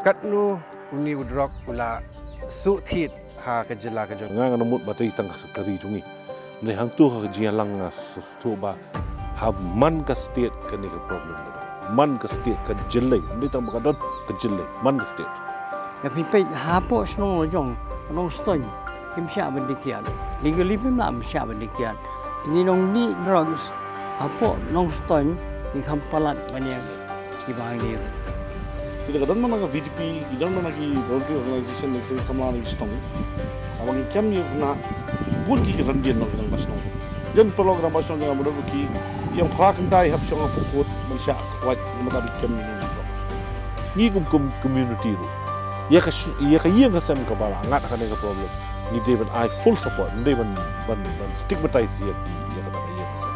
Katnu uni udrok ula su thit ha ka jela ka jong. Nga namut batay tang kari jungi. Ndai hang tu ha jialang nga tu ba ha man ka state ka ni ka problem ba. Man ka state ka jelai. Ndai tang bakadot ka jelai man ka state. Ya pipit hapo snong jong nong stoy. Kim sya bendikian. Legally pun lah sya bendikian. Ni nong ni drugs hapo nong stoy di kampalat banyak di bahang dia. Kita kadang mana VDP, kadang mana ki volunteer organization yang saya sama lagi setong. Awang ikan ni na buat ki rendian nak dengan masnong. Jan program masnong yang mudah ki yang prakan tai hab syong pokot mansya kuat mata ikan ni. Ni community ru. Ya ka yang kasam ka bala ngat akan ada problem. Ni dia I full support. Ni ban stigmatize ya ki ya kata ya kasam.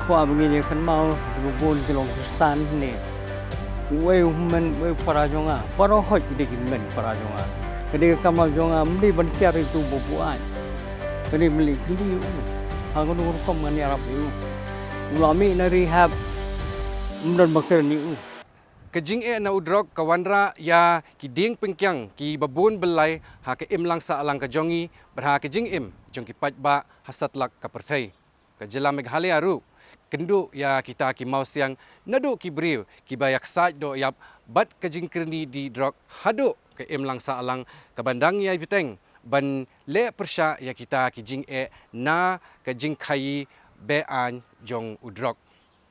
Aku abang ini kan mau bubun ke Longstan ni. Wei para jonga, para hot kita men para jonga. Kedi kamal jonga mesti bencar itu bubuan. Kedi beli sini. Aku nunggu kom ngani Arab itu. Ulami na rehab mdan bakar ni. Kajing na udrok kawanra ya kiding pengkyang ki babun belai ha ke im lang sa alang ka jongi berha kajing im jong ki pajba hasatlak ka perthai. Ka jela Meghalaya ru kendu ya kita ki mau siang nadu ki briu ki bayak saj do yap bat kajing kerni di drok hadu ke im lang sa alang ka bandang ya biteng ban le persya ya kita ki jing na kajing khai be an jong udrok.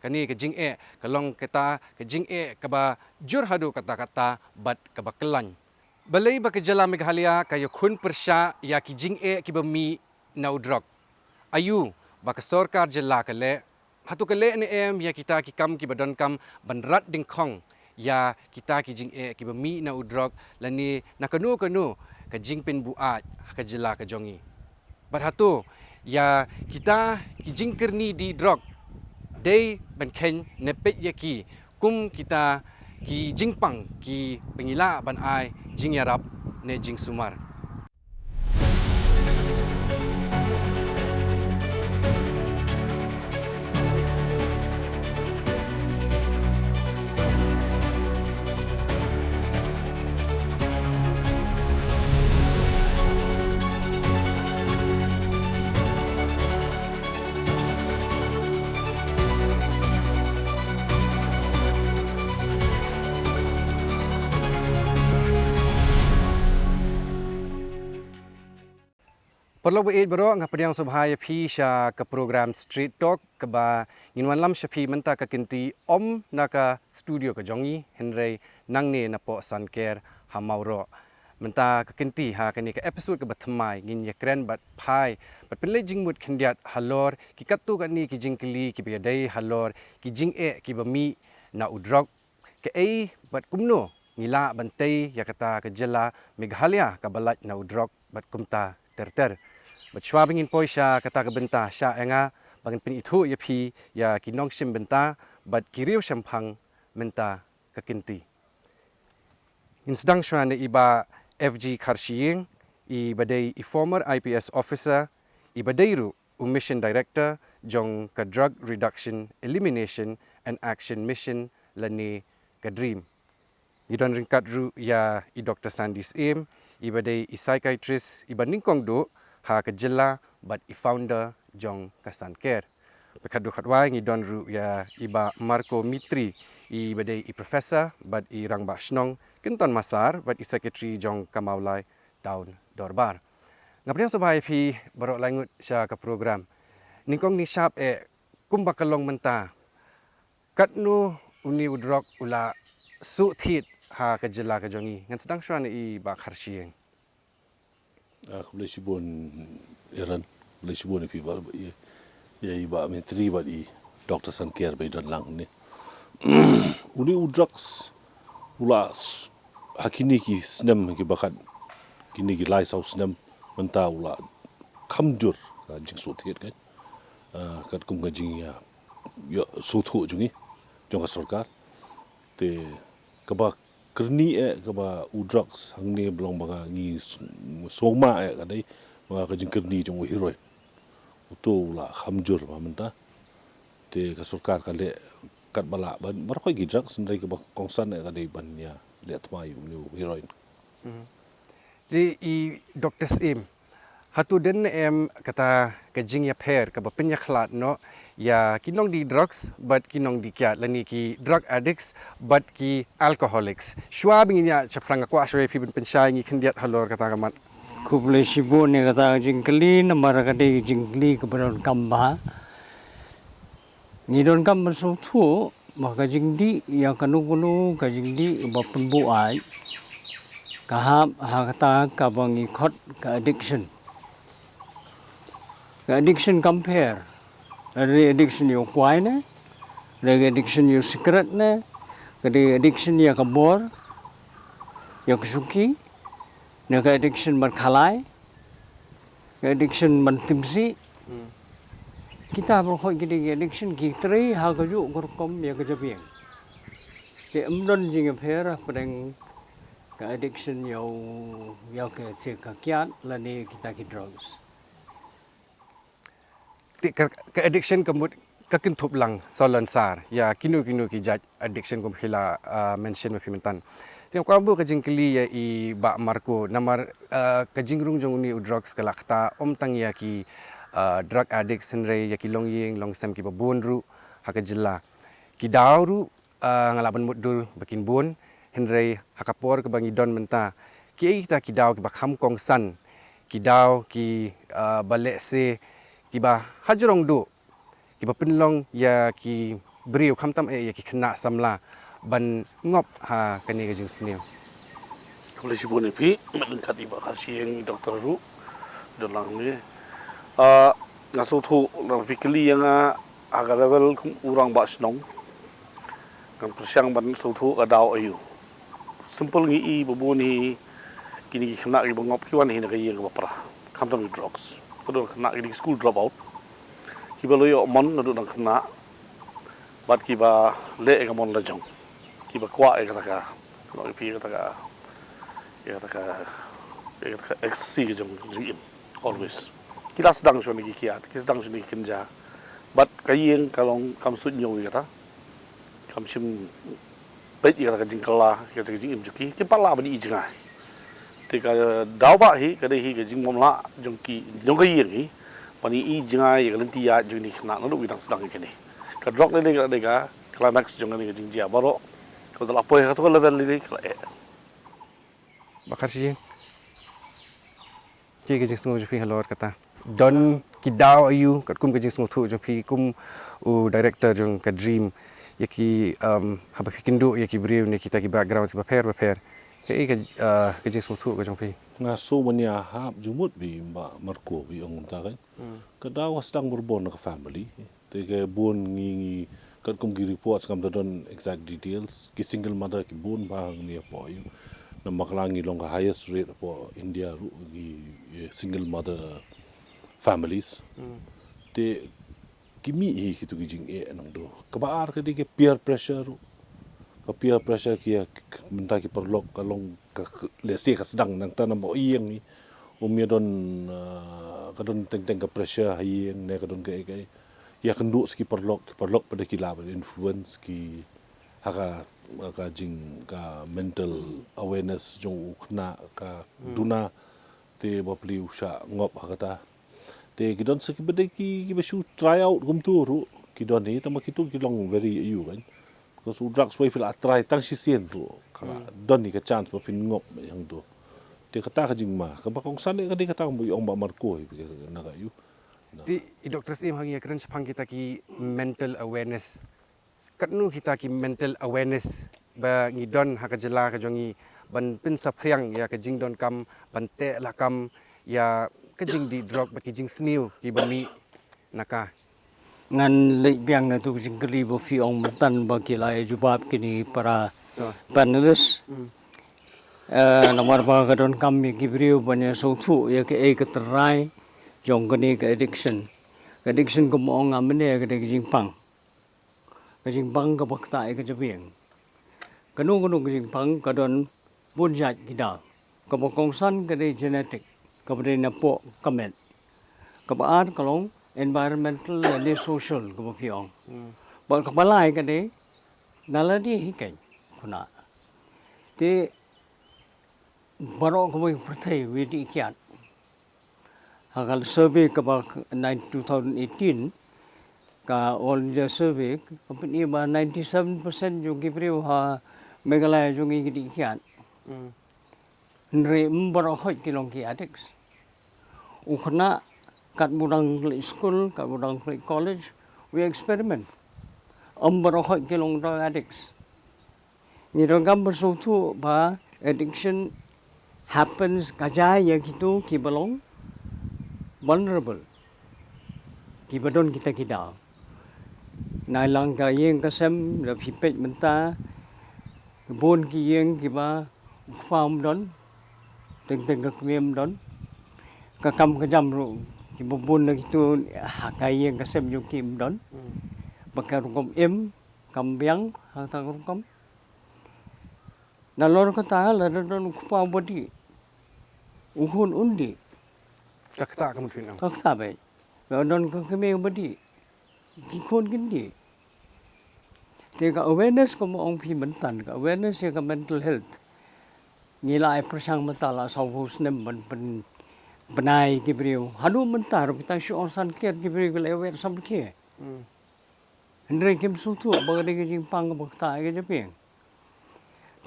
Kani kajing kalong kita kajing kaba jur hadu kata-kata bat kaba kelan. Balai ba kejala Meghalaya kayo kun persya ya kijing ki bami na udrok. Ayu ba ka sorkar jela kale hatu kale ni ya kita ki kam ki badan kam banrat ding khong ya kita kijing ki bami na udrok lani nakanu kajing pin buat ka jela ka jongi. Bat hatu ya kita kijing kerni di drok day ban ken nepet yaki kum kita ki jingpang ki pengila ban ai jing yarap ne jing sumar. Perlu buat bro ngapadiang subhaya phi sha ke program Street Talk ke ba nginwan lam shapi menta ka kinti om naka studio ka jongi Henry nangne na po sanker hamauro menta ka kinti ha kani ka episode ka bathmai ngin ya kren bat phai bat pele jingmut khindiat halor ki katu kani ki jingkli ki bedai halor ki jing ki bami na udrok ke bat kumno ngila bantai ya kata ke jela Meghalaya ka balat na udrok bat kumta terter. Bachwa bingin po siya kata ka benta siya nga bangin pin itu ya pi ya kinong sim benta bat kiriw syampang menta kakinti. Insdang siya na iba FG Karshiying, ibaday former IPS officer, ibaday ru mission director jong ka drug reduction elimination and action mission lani ka dream. Idon ringkat ru ya Dr. Sandis Im, ibaday psychiatrist iba ningkong do ha ka jela but founder jong kasanker. Pekadu khatwa ngidon ru ya iba Marco Mitri ibaday professor but rang basnong kenton masar but secretary jong kamaulai town Dorbar. Ngapnya subhay pi barok langut siya ka program. Ningkong ni syap kumbakalong menta. Katnu uni udrok ula su thit ha ka jela ka jongi. Ngan sedang syuan iba Karshiying. Aku boleh sibun Iran, boleh sibun ipi ba ya iba menteri ba di Dr. Sanker ba dan lang ni. Uni udraks ula hakini ki senam ki bakat kini ki lai sau senam menta ula kamjur ka jing sotiet kan. Kat kum ka jing ya sothu jungi jong ka sarkar te kabak kerni kaba udrak sangni belong baga ngi soma kadai baga kajing kerni jong hiroi uto la khamjur mamenta te ka sarkar kale kat bala ban mar khoi gi drak sendai ka kongsan kadai ban ya lihat mai ni heroin Jadi Dr. Sim, hatu den kata kejing ya per ka penyaklat no ya kinong di drugs but kinong di kiat lani ki drug addicts but ki alcoholics. Shwa bingin ya chapranga kwa shwe pi ben pensai ngi kendiat halor kata kamat. Kuble sibuk ni kata jingkeli namara kade jingkeli keberon kamba. Ngidon kamba suatu maka jingdi yang kanu ka jingdi bapen buai. Kahap kata kabangi khot ka addiction. Ka addiction compare. Ada addiction yo kuai ne. Ada addiction yo secret ne. Ada addiction ya kabor. Ya kesuki. Naga addiction ban khalai, addiction ban timsi. Kita berkhoi gini addiction kitri hagaju gorkom ya kejabiang. Ke amdon jing affair padang ke addiction ya ke sekakiat lani kita ki drugs. Ke addiction kemud kakintup lang solon sar ya kinu ki judge addiction kum hila mention mafimentan. Tiang kwambu kajing keli ya i ba Marco namar kajing rung jong ni drugs kalakta tang ya ki drug addict senre ya ki long ying long sam ki babon ru hakajilla ki dauru ngalaban mudur bakin bon henre hakapor ke bangi don menta ki kita ki daw ki bakham kong san ki daw ki balek se ki ba hajrong do ki ba penlong ya ki beriu khamtam ya ki kena samla ban ngop ha kani kajing sini. Kalau sibuk ni pi melengkap iba kasih doktor ru dalam ni ngaso tu dalam fikli yang agak level orang bas nong kan persiang ban so tu adau ayu simple ni i babu ni kini kena ki bangop ki wan hi nak yang apa kam tam drugs kalau kena ki school drop out ki ba loyo mon nadu nak kena bat ki ba le ka mon la jong kiba kwa kata kalau pi kata ecstasy jong jing always kita sedang shoni kiat kita sedang shoni kinja but kayeng kalau kam sut nyowi kata kam sim bet kata jing kala kata jing imjuki ki pala bani jingai tika daw ba hi kada hi ka jing momla jong ki jong kayeng hi bani i jingai ka lenti ya jong ni khna no wi dang sedang kini ka drop le ka de ka climax jong ni jing ja baro kalau apa yang tu level ni kalau Makasih. Ki kajing sengu jopi halor kata. Don ki daw ayu kat kum kajing sengu tu jopi kum director jong ka dream yaki haba fikindo yaki beriu ni kita ki background si baper. Ke kajing sengu tu kajong pi. ngaso mania hap jumut bi mbak Marco bi ong ta kan kadaw sedang berbon ke family te ke bon ngi kat kum gi reports kam don exact details ki single mother ki bon bang ni apa yu na maklangi long highest rate for India ru gi single mother families te kimi hi ki tu gi jing e nang do kabar ke di ke peer pressure ru ka peer pressure ki minta ki perlok kalong le se ka sedang nang tanam o iyeng ni umya don kadon teng ka pressure hayeng ne kadon ke ya kendu ski perlok pada kila influence ki haka jing ka mental awareness jong kena ka duna te bapli usha ngop hakata te kidon ski bede ki besu try out gum tu ru kidon ni tama kitu kilong very you kan because drugs way fil try tang si sien tu kala don ni ka chance ba fin ngop yang tu te kata ka jing ma ka bakong sane ka di kata mo yung ba Marco na ka yu Di Dr. Sim hangi keren sepang kita ki mental awareness. Katnu kita ki mental awareness ba ngidon hakajela ka jongi ban pin sapriang ya ka jingdon kam ban te la kam ya ka jing di drug ba ki jing sniu ki bami naka. Ngan lek biang na tu jingkeli bo fi ong mentan ba kilai jubab kini para panelis. Nomor ba kadon kami ki beriu banyak sautu ya ke keterai jong kini ke addiction ko mo nga mene ke jing pang ke bakta ke jabiang kanu ke jing pang kadon bunjat kita ke bokongsan ke genetic ke beri napo kamet ke baat kalong environmental and social ke bopiong bal ke balai ke de naladi hikai kuna Te barok kami pertai wedi kiat. Agal survey ke 2018 ka all India survey company ba 97% yung kipri ha Meghalaya yung igdi kiat. Nre barok hot kilong kiatix. Ukna kat budang school, kat budang college, we experiment. Barok hot kilong drug addicts. Ni ragam bersuatu ba addiction happens kajaya gitu kibalong vulnerable. Kibadon kita kidal. Nailang ka yang kasem la pipet menta bon ki yang kiba farm don teng ka kwem don kakam kajam ro kibabon na gitu hakai yang kasem yung kim don bakar kom em kambyang hatang kom nalor kata la don kupa bodi uhun undi Kakta kamu tuin. kakta bai don ka keme bodi kikon gindi tega awareness ko mo ong pimentan ka awareness ya ka mental health nilai persang mentala sawus nem ben benai kibriu hanu mentar kita si onsan ker kibriu lewer sam ke Hendra kim sutu bagade ke jingpang bakta ke japing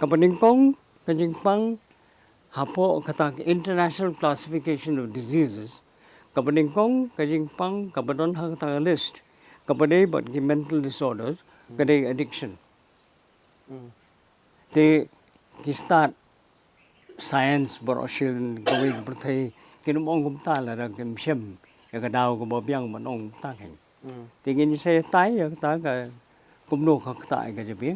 kapaning kong ke jingpang hapo kata international classification of diseases kapaning kong ke jingpang kabadon ha kata list kapade but ki mental disorders kade addiction te ki start science boroshil gawi berthai kinum ong gumta la ra kim shem ya ka daw ko bobyang manong ta ken te ngin se tai ya ta ka kumno ka ta ka jabi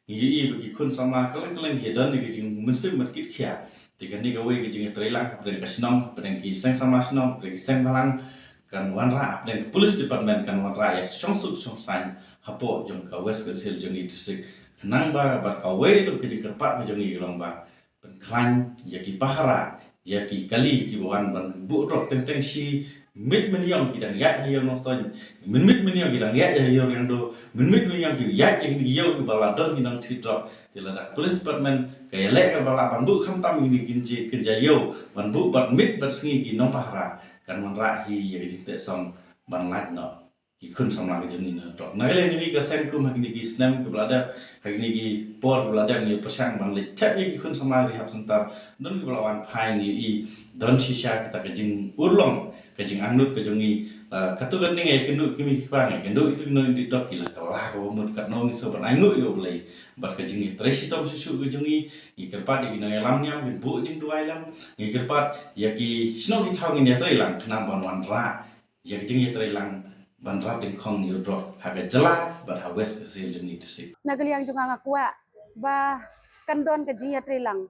Ye bagi kun sama kalang hidan ni kijing musim market kia. Tiga ni gawe kijing terelang pada kasinong pada kiseng sama sinong pada kiseng balang kan wanra pada police department kan wanra ya sungsuk sungsan hapo jong ka west kasil jong district kenang ba bar kawe tu kijing kerpat jong ni gelong ba penklan ya ki pahara ya ki kali ki bawan ban bu rok teng si mit menyong kidang ya yang noston mit menyong kidang ya yang do mit menyong ki ya yang yo ki baladon kidang tidrop tiladak police department kaya lek ka balapan bu kham tam ini kinje kenjayo ban bu bat mit bat sngi ki nong pahara kan man ra hi ya ki te song ban lat no ki kun sama ke jeni no tok na le ni ka sen ku mak ni ki snam ke balada hak ni ki por balada ni persang ban le tap ki kun sama rehab center don ki balawan phai ni i don shisha kita ke jing urlong kajing anut kajongi katu kan ningai kendu kimi kipang kendu itu no di dok kila telah ko mut kat no ni so ban angu yo blai bat kajing tresi tom susu kajongi i kerpat i no lam nyam gen bu jing duai lam i kerpat ya ki sno ki thau ni ne tai lang khnam ban wan ra ya ki jing tai lang ban ra ding khong yo drop ha ga jala bat ha west ka sil jing ni tisik Nagaliang junga ngakwa ba kandon ka jiya trilang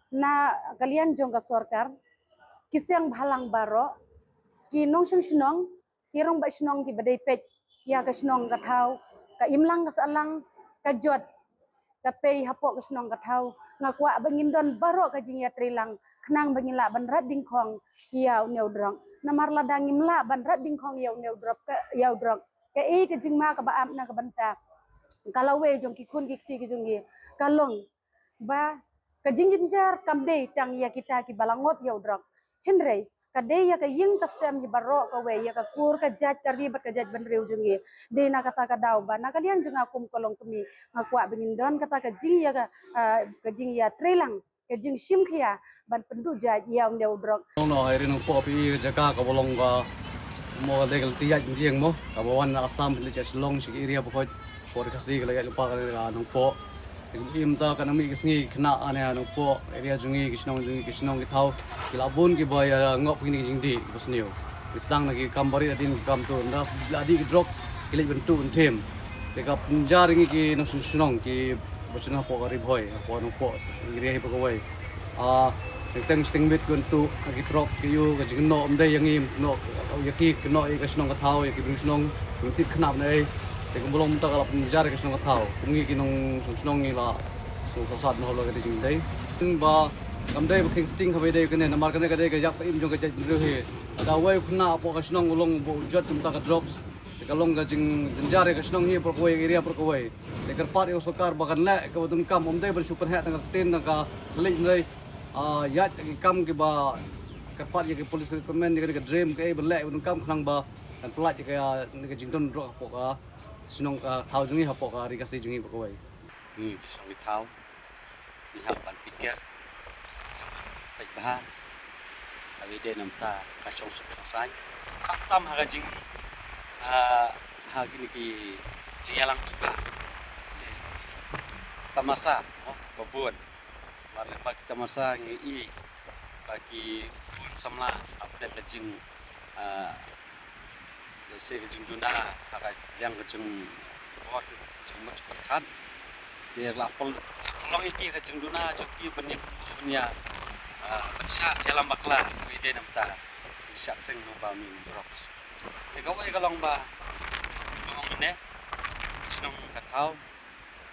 na kalian jong ka sorkar kisyang bhalang baro ki nong sinong ki rong ba sinong ki badai pet ya ka sinong ka thau ka imlang ka salang ka jot ka pei hapo ka sinong ka thau ngakwa bangin don baro ka jiya trilang khnang bangila ban rat ding khong yaw new drong namar ladang imla ban rat ding khong yaw new drop ka yaw drong ka e ka jingma ka baam na ka banta kalau we jong ki kun ki ki jong ye kalong ba ka jingjinjar kamde tang ya kita ki balangop yaw drong henry kade ya ka ying ka sem hi baro ka we ya ka kur ka jaj ka ribat ka jaj ban rew jungi de na kata ka daw ba na kalian junga kum kolong kemi ngakwa bingin don kata ka jing ya ka jing ya trelang ka jing sim khia ban pendu jaj ya ndeu drok no hai rin po pi jaga ka bolong ka mo legal tiya jing mo ka bawan asam le long si area bo por kasi ka le pa ka nong po im ta kan mi kisngi khna ane anu po area jungi kisnong ki thau kilabun ki boy ngop ni jingdi busniu istang lagi kambari adin kam tu ndas ladi ki drop kile bentu tem te ka punjar ngi ki no sunong ki busna po ka riboy po no po area hi po wai teng sting bit kun tu lagi drop ki yu ka jingno omdai yangi no yaki no i kisnong ka thau yaki busnong tit khna nei te kumulong ta kalap jar ke snong thau kumngi kinong snong ni la so sat no lo ke jing dai ba kam dai king sting khabe dai kene namar kene ka dai ka yak im jong ka jai ru he da wai khna po ka snong ulong bo jat tum ta ka drops Kalong gajing jenjare kasnong hi perkuai area perkuai. Dekat part yang sokar bakan lek ke wadung kam omdai ber super hat tengah ten tengah lek ndai yat kam ke ba ke part ke polis komen ke dream ke berlek wadung kam khang ba dan pelat ke ke jington ro ka sinong ka thau jungi hapo ka ri kasih jungi perkuai. Kisong itaw, lihat ban pikir, baik bahan, kami dia nampak kacang sup sang, katam harga jing, harga ni ki jingalang tiba, tamasa, babon, warna bagi tamasa ngi bagi samla apa dia kacing, si kacing duna, harga yang kacing buat kacing macam perkan. Dia lapol long iki kajeng duna joki punya pensya dalam bakla wide namta syak sing no ba min drops te kawai kalong ba ngomong ne snong katau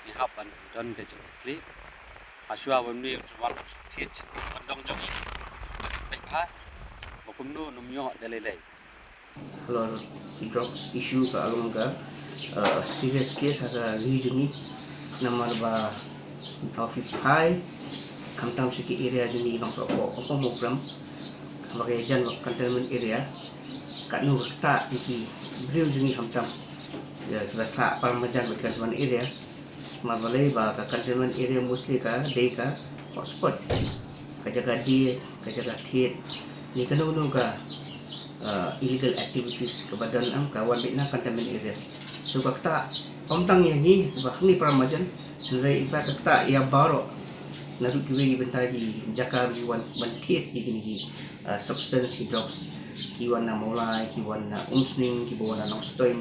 ni hapan don kajeng kli aswa wamni wal teach bandong joki baik ha bokum no numyo dalelai Lor drugs issue ka along ka serious case ada region ni nomor ba office high kamtam siki area juni long sopo apa program sebagai jan containment area kat nu ta iki beliau juni kamtam ya rasa parmajan containment area mabalai ba ka containment area mostly ka deka hotspot kajaga di kajaga thit ni kanu nu ka illegal activities kebadan am kawan bina containment area so kakta pamtang yang ni bahni paramajan dari impact kakta ya baro naru kiwi bentagi jakar jiwan bantit igini substance drugs kiwan na mulai kiwan na umsning kiwan na stoin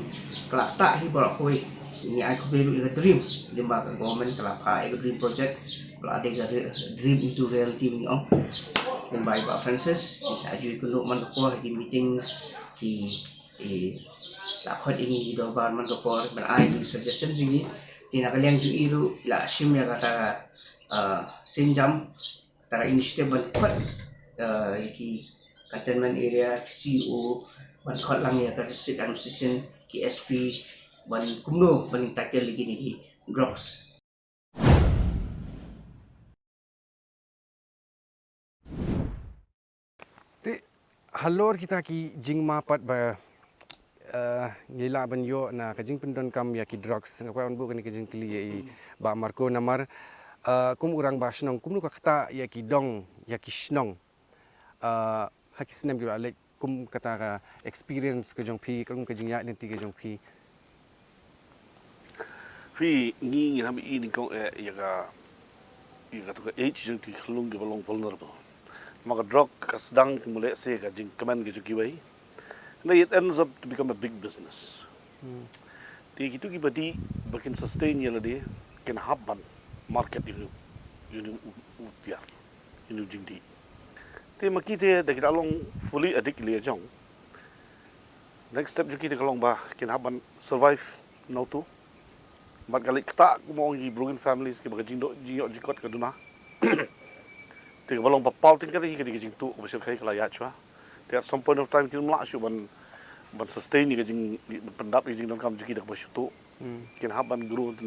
kakta hi baro koi ini aku belu iga dream limba government kelapa iga dream project kalau ada iga dream into reality ni om limba iba Francis aju ikut man ko di meetings di lakot ini do bar man ko ban ai di suggestion jingi tina kalian ju iru la shim ya kata sinjam tara initiative ban kot iki containment area CEO ban kot lang ya ka district administration KSP ban kumno ban takel lagi ni drugs Ti halor kita ki jing mapat ba ngila ban yo na kajing pendon kam ya ki drugs ngapa on bu kan kajing kli i ba marko namar kum urang ba snong kum nu ka kata ya ki dong ya ki snong hakisnem gi alek kum kata ka experience ke jong phi kum kajing ya nanti ke jong phi ngi ham ini kong ya ka tu ka age jeng ti khlung ge balong vulnerable maka drug ka sedang mulai se ka jing keman ge juki bai and it ends up to become a big business. Di gitu kibadi bakin sustain yala di ken habban market ini utiar ini jingdi. Te makite da kita long fully addict liya jong. Next step juki de kalong ba ken habban survive now to. Mat kali kata mo ngi broken families ke baga jindo jiyo jikot kaduna. Te balong pa pauting kali ke jing tu ko besok kai kala ya chwa. At some point of time kita melak ban sustain ni kajing pendap kajing dong kam juki dak bersyutu kin haban grow to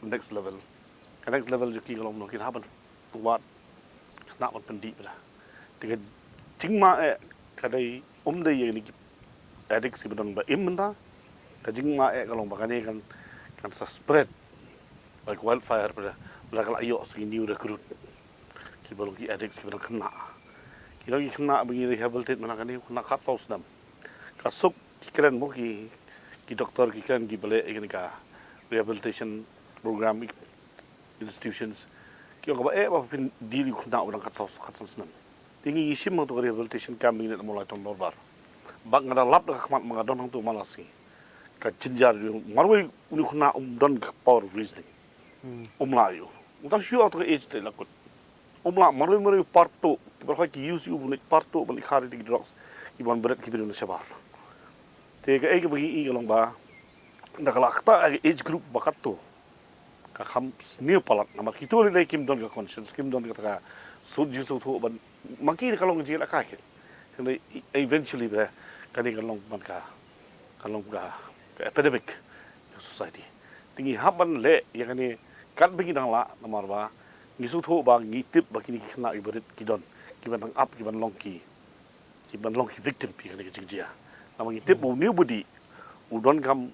next level juki kalau no kin haban buat nak ban pendi lah tiga jingma kadai dai yang ni adik si bedon ba imda kajing ma kalau bakane kan spread like wildfire pada kalau ayo segi new recruit ki balong ki adik si bedon kena lagi kena begini rehabilitate mana kan ni kena kat saus dam kasuk keren mo ki doktor ki kan ki balik ini ka rehabilitation program institutions ki ko ba pin diri kena orang kat saus dam tinggi isim mo to rehabilitation camp ini mulai tahun norbar bak ngada lap dak khmat mangadon hang tu malasi ka jinjar marwai uni kena don ka power of reasoning layu utang syu auto age te lakut umla marwai parto berkhai ki use you bunik parto balik hari di drugs iban berat ki bidun sabar te ka ege bagi i long ba ndakala kata age group bakato ka kham new palat nama kitu le kim don ka conscience kim don ka ka suji so thu ban maki kalong ji la ka ke eventually ba kani kalong ban ka kalong ga epidemic society tingi haban le yakani kan bagi nang la namar ba ngisu tho ba ngitip ba kini khna ibarit kidon kiban nang up kiban longki victim pi kani jingjia namang ngitip bu new body udon kam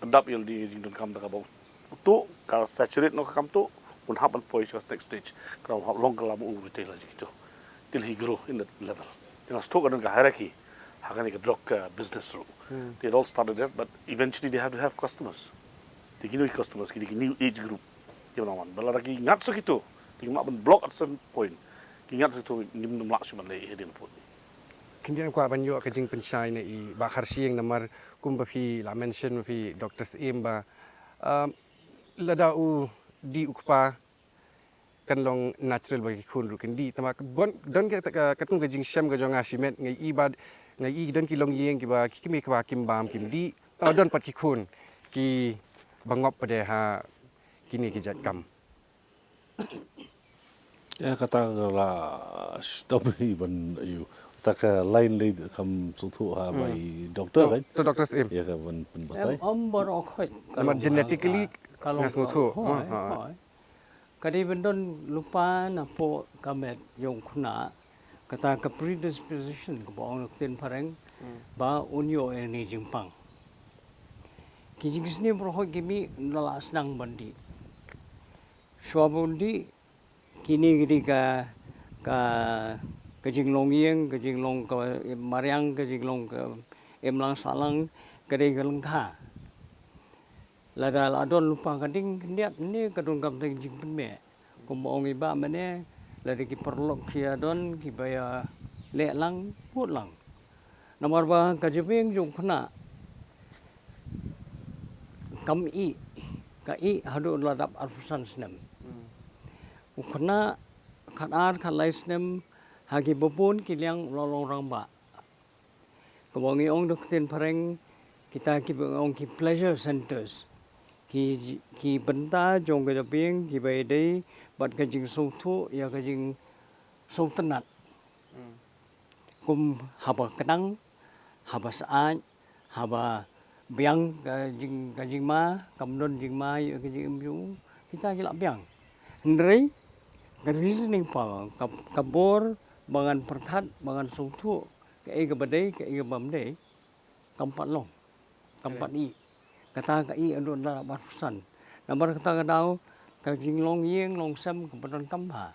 pendap il di jindon kam da ba tu ka saturate no kam tu un haban poise next stage kram hab long kala mu retail gitu till he grow in that level dengan stock dan hierarchy hakani ka drug business room they all started there but eventually they have to have customers they give customers kini new age group gimana man bala lagi ngat so gitu tinggal mak ben block at some point ingat itu nim lam lak suman le hedin pun Kemudian kuat banyak kejing pensai ni bakar siang namar kumpa pi la mention pi Dr. Sim ba ladau di ukpa kan long natural bagi kun rukin di tamak bon don ka katung kejing syam ka jonga simet ngai ibad ngai I don ki long yeng ki ba ki mi ka kim bam kim di don pat ki kun ki bangop pada ha kini ki jat kam ya kata la stop ban you tak lain le kam sutu ha bai doktor kan to Dr. Sim ya kan pen batai baru khoi namar genetically ngas ngutu kadi bendon lupa napo kamet yung kuna kata ke predisposition ko bang tin pareng ba unyo ni jingpang kijing sini bro gimi nala senang bandi swabundi kini gidi ka kejing long yeng kejing long ka mariang kejing long ka emlang salang kade galengka lada ladon lupa kading niat ni kadung kam teng jing penme kumbong iba mane lada ki perlok kia don ki baya le lang put lang nomor ba kajeping jung khna kam I ka I hadu ladap alfusan snem ukhna khanar khalai snem hagi bopun kiliang lolong ramba kumbong ong dokten pareng kita ki ong ki pleasure centers ki benta jong ke japing ki bai dei bat ka jing so thu ya ka jing so tenat kum haba kadang haba saan haba biang ka jing ma kam don jing ma ya ka jing mju kita ki la biang ndrei ka reasoning pa kabor bangan perthat bangan so thu ka e ka badai ka e ka bam dei kampat long kampat I kata ka I andun la batusan nambar kata ka daw ka jinglong yeng long sam ka padon kamha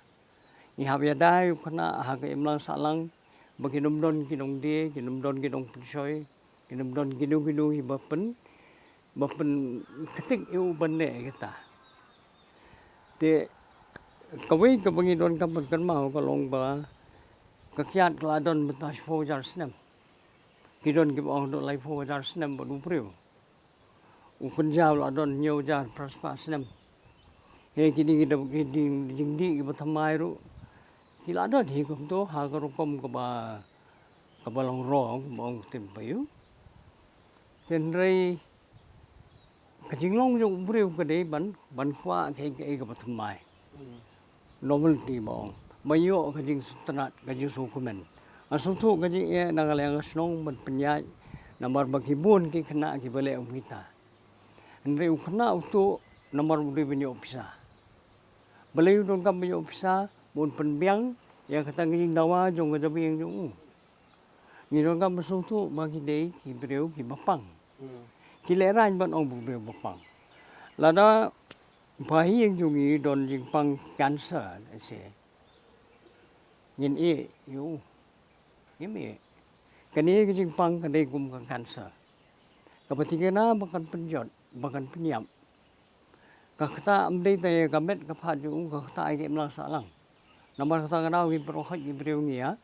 I habya dai kana ha ka imlang salang baginum don kinong de kinum don kinong pusoy kinum don kinu hi bapen ketik eu bande kita te kawai ka bangi don kampan kan mau ka long ba ka kiat kladon betas fo jar snam kidon ki ong do lai fo jar snam ba du priu ukun jauh lah don nyaw jar praspa senam kini kita jingdi kita thamai ru kila don hi kum to ha ka rukom ka ba long rong mong tim payu tenrei ka jinglong jong briu ka dei ban khwa ke ka ba thamai novelty mong mayo ka jing sutanat ka jing su kumen asung thu ka jing e nangalang snong ban penyai namar bagibun ki kena ki bale kita Andre ukna utu nomor budi banyak opisa. Balai udon kam banyak opisa, bon penbiang yang kata nging dawa jong ka jabi yang jong. Ngidon kam masuk tu bagi dei ki breu ki bapang. Ki leran ban ong breu bapang. Lada bahi yang jungi don jing pang cancer ase. Ngin e yu. Yemi. Kani jing pang kadai kum ka cancer. Kepatigana makan penjot, makan penyam. Kakta amdei te kamet kapat yung kakta ay kimlang salang. Namar kata kanau ki prohot ki breu ngia.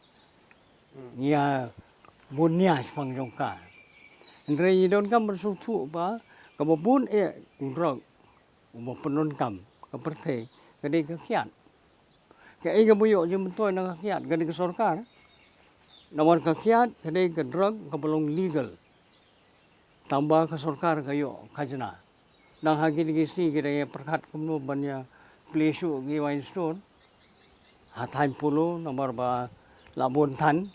Ngia bunya pang jongka. Andre idon kam bersutu ba kababun e urang. Umo penon kam kaperte kadai kakiat. Ka ai kabuyo je mentoy na kakiat kadai ka sarkar. Namar kakiat kadai ka drug kabalong legal. Tambah ke sarkar kayo khajna nang hagi gisi kira perkat kumno banya plesu gi Weinstone hatain pulu nomor ba labon tan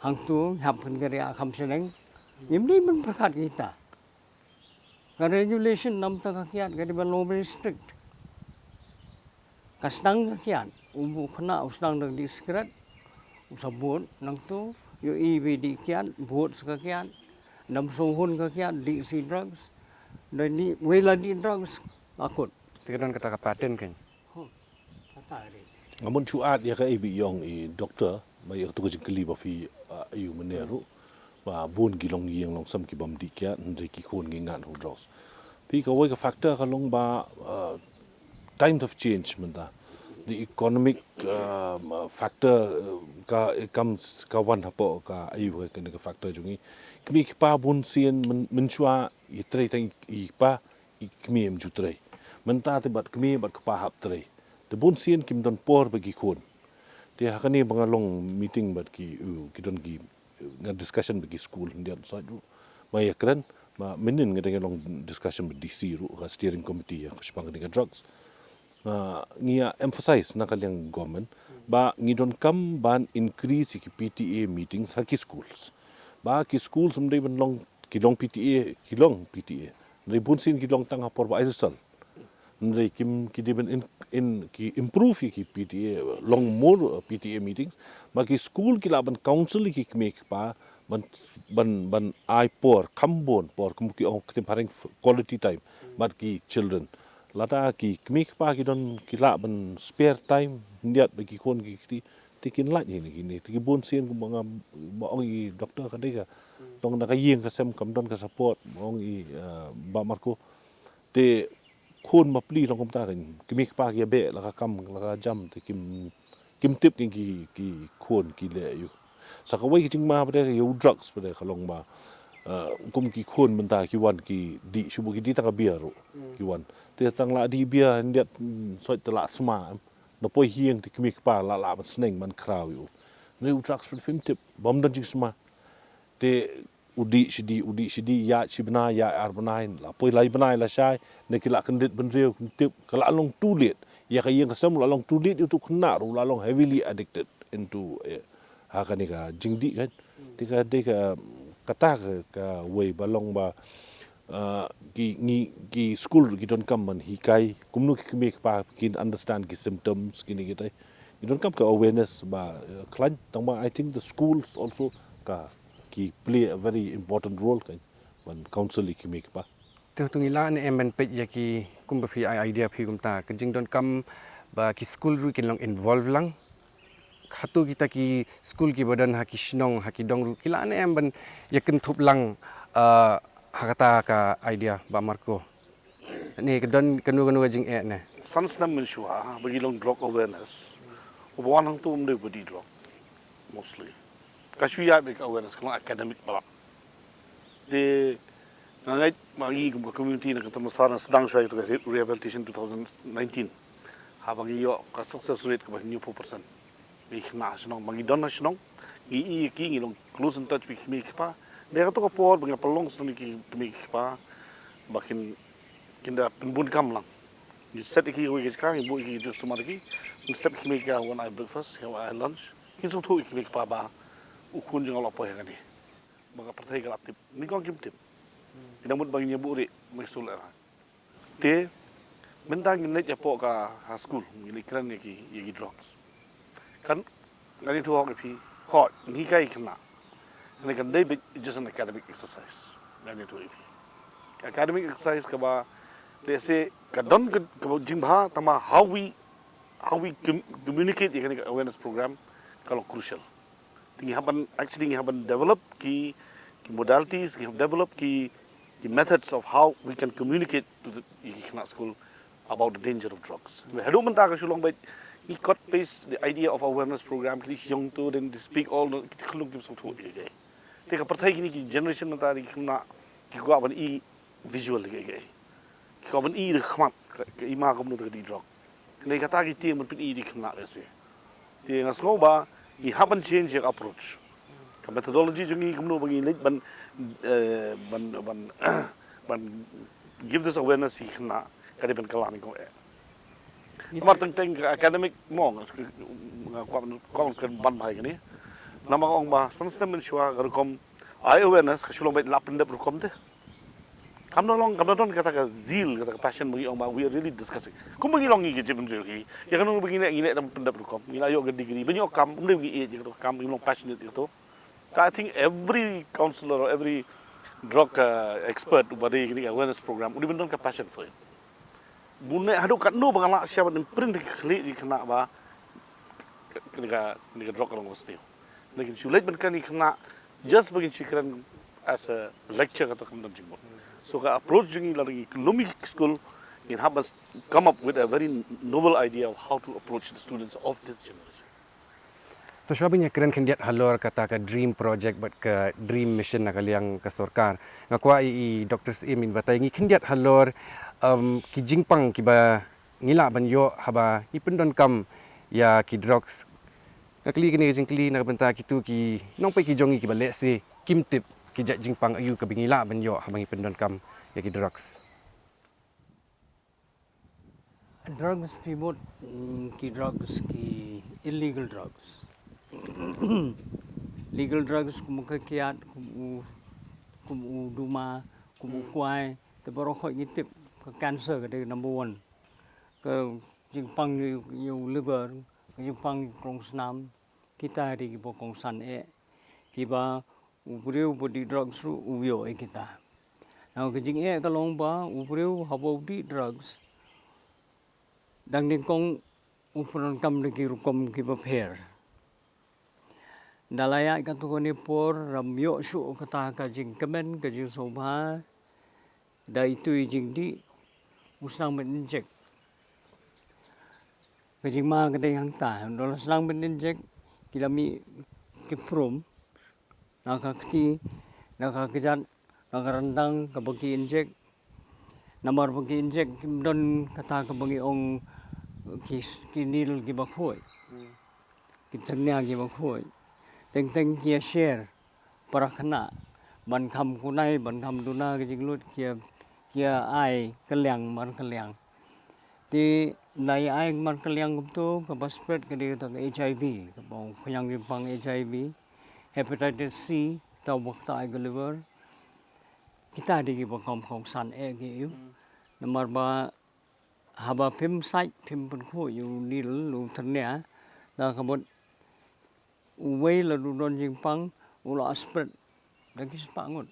hang tu hapun kira akam seneng imni men perkat kita Ka regulation nam ta kakiat ka di ba law very strict. Kasnang kakiat ubu kena usnang dak diskret usabot nang tu yo ibi di kiat buat sekakiat nam sohun kakiat di si drugs dan ni wela di drugs akut. Tikadon kata ka paten kan. Kata ni. Ngamun cuat ya ka ibi yong doktor mai tu ko jingkeli ba fi ayu meneru ba bun gilong yang long sam ki bam dikya ndri ki khon ngi ngan ho drugs. Pi ka wai ka factor ka long ba times of change menda. The economic factor comes ka wan hapo ka ayu ka ne ka factor jungi kmi pa bun sien menchua itrei tang I pa kmi em jutrei menta te bat kmi bat pa hap trei the bun sien kim don por bagi khon te hakani bangalong meeting bat ki don gi discussion bagi school ndian sa ju mai kran ma menin ngedeng long discussion with DC ru ka steering committee ya kusipang dengan drugs ngia emphasize nakaliang government ba ngidon kam ban increase ki PTA meetings haki schools ba ki schools mdei ban long kilong PTA ribun sin kilong tanga por ba isal ndai kim ki diben in ki improve ki PTA long more PTA meetings ba ki school ki laban council ki make pa ban ai por kambon por kumki ong timparing quality time but ki children lata ki kmik pa ki don ki la ban spare time ndiat bagi kon ki tikin la ni ni ti bon sien ku mga ong I doktor ka dega tong na kayeng ka sem kam don ka support ong I ba marko te kon mapli long kom ta kan kmik pa ki be la ka kam la ka jam te kim tip ki kon ki le yu sa ka wai ki ting ma ba de yu drugs ba de ka long ba kum ki kon menta ki wan ki di subu ki di ta ka biaro ki wan te tang la di bia ndiat soi tela sma no poi hieng ti kmik pa la ban sneng man kraw yu ne drugs for film tip bom dan jing sma te udi shidi ya chibna ya arbanain la poi lai banai la sai ne kila kendit ben reu tip kala long tulit ya ka yeng kasam la long tulit itu kena ru la long heavily addicted into hakani ka jingdi kan tika deka kata ka wei balong ba ki school ki don kam man hikai kumnu ki make pa kin understand ki symptoms kini kita you don't come ka awareness ba klan tang ba I think the schools also ka ki play a very important role kan when council ki make pa Tung ila ne emben pet ya ki kumba fi idea fi kumta kajing don kam ba ki school ru kin long involve lang khatu kita ki school ki badan haki shnong haki dong ru kila ne emben yakin thup lang hakata ka idea ba marko ni kedon kanu jing ne sansnam min shua bagi long drug awareness ubuan tu umde body drug mostly kasuya make awareness kung academic bala de nangai magi community na katama sana sedang saya tu rehabilitation 2019 habangi yo ka success rate ka new 4% ikhna snong magi don na snong I ki long close in touch with me pa dia tu kapor bagi pelong sini ki pa bakin kinda penbun kam lang you set ki we ka ibu ki tu semua ki step ki ka when I breakfast how I lunch kin so tu ki pa ba ukun jeng ala po yang ni baga pertai ka tip ni kong kim tip ina mut bagi nyebu ri mesul era te mentang ni net po ka school ni kran ni ki drops kan ngani tu hok pi hot ni kai kena and they can be just an academic exercise. Academic exercise kaba they say kadon kaba jingha tama how we communicate the awareness program kalau crucial. Tingi haban actually haban develop ki modalities, ki develop ki methods of how we can communicate to the school about the danger of drugs. We hadu menta ka sulong bait he cut paste the idea of awareness program ki young to then they speak all the khulung kim so thu ge te ka parthai ki generation na tari khna ki ko ban I visual ge ki ko ban I khmat ki ma kom no di drug le ka ta ki ti mun pin I di khna ese te ngaslo ba I haven't changed your approach ka methodology jungi kom no bagi let ban give this awareness I khna ka de ban kalani ko Martin teng academic mong kau kan ban baik ni. Nama orang bah sensitif mensyua garukom awareness kesulung baik lapan dep rukom te. Kam long kata ka zeal kata ka passion bagi orang we are really discussing. Kum bagi long ni je betul ki. Ya kan begini dalam pendapat kom. Ngila yo degree. Banyak kam umde bagi je kam long passionate itu. I think every counselor or every drug expert pada ini awareness program udah benar ka passion for it. Bunne hadu kat no bangala siapa dan print kali di kena ba kena drug orang mesti. Lekin sulit kan kena just bagi cikran as a lecture atau kemudian jenggot. So ka approach jengi lagi Lumik school in have us come up with a very novel idea of how to approach the students of this generation. To sabinya keren kendiat halor kata ka dream project but ke dream mission nak kaliang ke sorkar. Ngakwa i Dr. Imin batai ngi kendiat halor ki jingpang ki ba ngila banyo haba ni pendon kam ya ki drugs. Ngakli kini jingkli nak benta kitu ki nong pai ki jongi ki ba lese kim tip ki jak jingpang ayu ka bingila banyo haba ngi pendon kam ya ki drugs. Drugs pibot ki drugs ki illegal drugs. Legal drugs kumuka kiat kumu duma kumu kuai te baro khoi ngitip ke cancer ke number 1 ke jingpang yu liver ke jingpang krong snam kita di bokong san kiba ubreu body drugs ru ubio kita now ke jing kalong ba ubreu habo di drugs dang ding kong upron kam de ki rukom kiba pher Dalaya ikan tu koni por ramyo su kata ka jing kemen ka jing sobha da itu jing di usang menjek ka jing ma ka ding hang ta do usang menjek kilami kiprum naka kti naka kejat naka rendang ka bagi injek namar bagi injek don kata ka bagi ong kinil ki bakhoi kitnya ki bakhoi teng kia share para kena ban kam kunai ban kam duna ke jinglut kia ai keliang man keliang ti nai ai man keliang tu ke spread ke dia tak HIV ke bang penyang jipang HIV hepatitis C tau bakta ai liver kita di ki bakam kong san ki nomor ba haba phim sai phim pun ko yu nil lu thanya da kabot Uway lalu don jingpang ula spread dan kis pangun.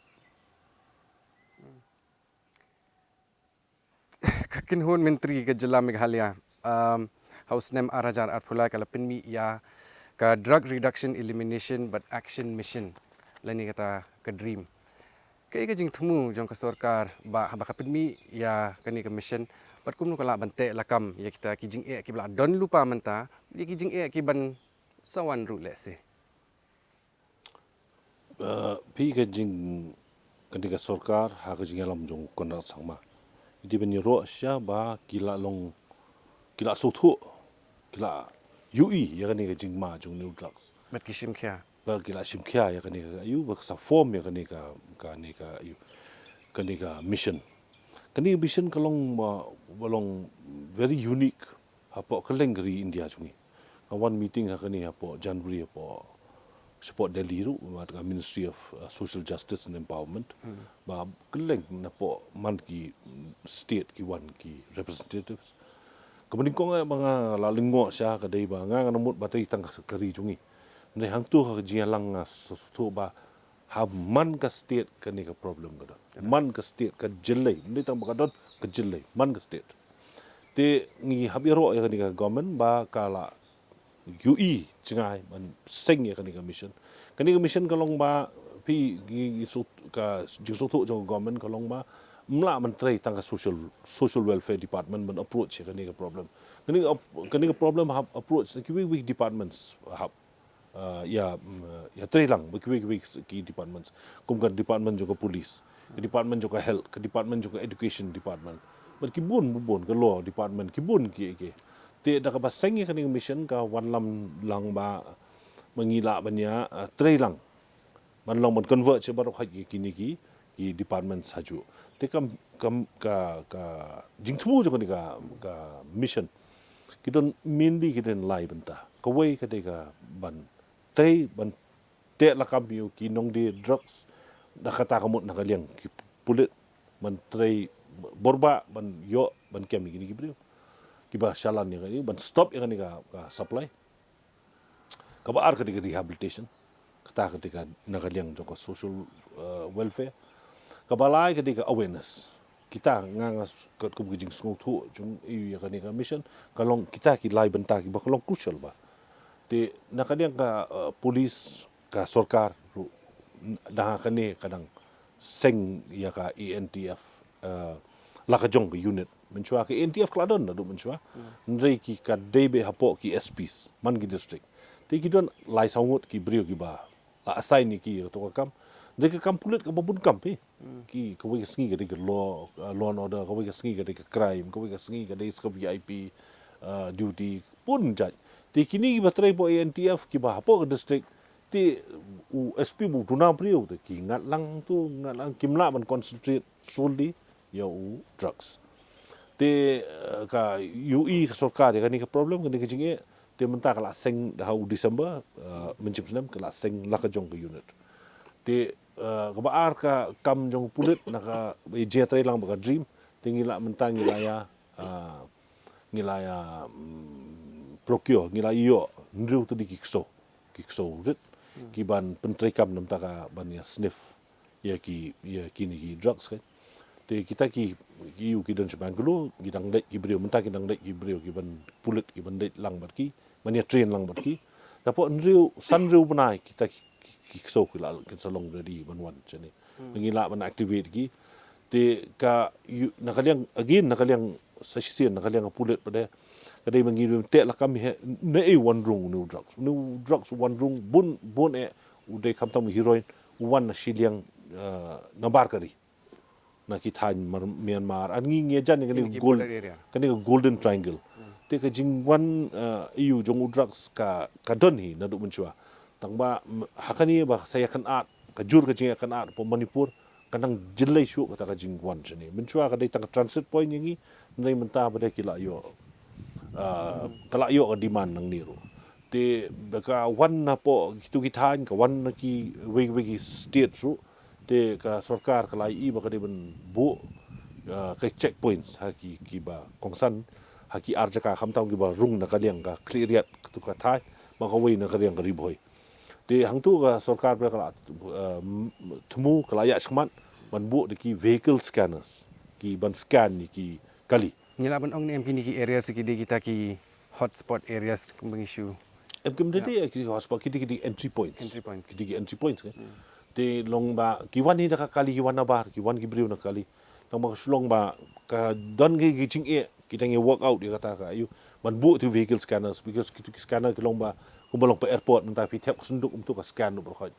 Kakinhun Menteri Kejelam Meghalaya Haus Nem Arajar Arpulai kala pinmi ya ka drug reduction elimination but action mission lani kata ke dream. Kaya ka jing tumu jong ka sorkar ba ka pinmi ya kani ka mission but kumnu kala bante lakam ya kita ki jing ki bla don lupa menta ya ki jing ki ban sawan ru lese. Pi ke jing ketika sorkar ha ke jing alam jong kondak sangma. Idi beni ro sya ba kila sotho kila UI ya kan ke jing ma jong new drugs. Bet kisim kya. Ba kila sim kya ya kan ke ayu ba sa form ya kan ka ayu kan ka mission. Kan mission kalong balong very unique apa kelengri India jungi. One meeting hakani hapo January hapo support Delhi ru dengan Ministry of Social Justice and Empowerment ba keleng napo man ki state ki one ki representatives kemudian ko nga mga lalingo siya kadai ba nga namut batay tang kari jungi ndai hang tu ha jialang nga so ba ha man ka state kani ka problem kada man ka state ka jellai ndai tang bakadot ka jellai man ka state te ngi habiro ya kani ka government ba kala UI cengai man seng ya kani mission kalong ba pi gi ka jusutu jong government kalong ba mla man trai tang social welfare department man approach ya kani problem kani problem have approach ki departments have ya trai lang ki departments kum kan department juga police department juga health department juga education department but kibun ke law department kibun ki ti da ka baseng ka ning mission ka wan lam lang ba mangila banya tray lang man lang man convert che baro khaji kini ki department saju te kam ka jingthu jo ka mission kidon mainly kiden lai banta ka way ka de ka ban tray ban te la kam yu ki nong de drugs da kata kamut na kaliang ki pulit ban tray borba ban yo ban kemi gini gibriu kiba shalan yang ini ban stop yang ini ka supply kaba ar ketika rehabilitation ketika nakaliang joko social welfare kabalai ketika awareness kita ngangas ke bugijing sungguh tu jung iu ya kanika mission kalong kita ki lai benta ki bakalong crucial ba te nakaliang ka polis ka sarkar dah kani kadang seng ya ka ENTF lakajong ke unit mencua ke ENTF kladon adu mencua ndrei ki ka debe hapo ki SPs man ki district te ki don lai sangut ki brio ki ba la assign ni ki to kam ndrei ka kam pulit ka babun kam pe ki ka we sngi ka law and order ka we sngi ka crime ka we sngi ka ska VIP duty pun jaj te kini ki batrai po ENTF ki ba hapo ke district ti SP bu tuna brio te ki ngat lang kimla man concentrate solely ya drugs te ka UI ka sarkar ya ni ka problem ka ni ka jinge te menta kala seng dah December mencip senam kala seng la ka jong ka unit te ka baar ka kam jong pulit na ka je trai lang ba ka dream te ngila menta ngilaya procure ngila yo ndru tu di kikso rit kiban pentrekam nam taka ban ya sniff ya kini ki drugs kan te kita ki yu ki don sebang gulu gidang dek ki brio menta gidang dek ki brio ki ban pulit ki ban dek lang bat ki man ya train lang bat ki dapo nriu san riu banai kita ki so ki lal ken salong ready ban wan chene ngila ban activate ki te ka nakaliang sasisian nakaliang pulit pada kadai mengirim tek lah kami ne one room new drugs one room bun uday kamtam heroin one na siliang nambar kari na kithan Myanmar an ngi jan ngani gold kani golden triangle te ka jingwan eu jong drugs ka don hi na du mencua tangba hakani ba saya kan at ka jur ka jinga kan at po Manipur kanang jilai syu kata ka jingwan chani mencua kadai tang transit point ngi nai menta pada kila yo kalak yo ka demand nang niru te baka wan na po kitu kithan ka wan na ki wegi state su te ka sarkar kalai I baka de ben bu ka checkpoints ha ki ba kongsan ha ki arjaka khamtaw ki ba rung na kaliang ka cleariat tu ka thai maka wei na kaliang ka riboy te hangtu ka sarkar ba kala thumu kala ya skman ban bu de ki vehicle scanners ki ban scan ni ki kali Nilaban ong ni MP ni ki area sikidi kita ki hotspot areas kung issue. Kemudian ki hotspot ki entry points. Ki entry points kan. Te long ba ki wan ni da kali ki wan na bar ki wan ki briu na kali. Long ba sulong ba ka don ki ching e kita nge work out dia kata ka ayu man bu tu vehicle scanners because ki scanner ki long ba kumbalong pa airport nta pi thep sunduk untuk ka scan no berkhoj.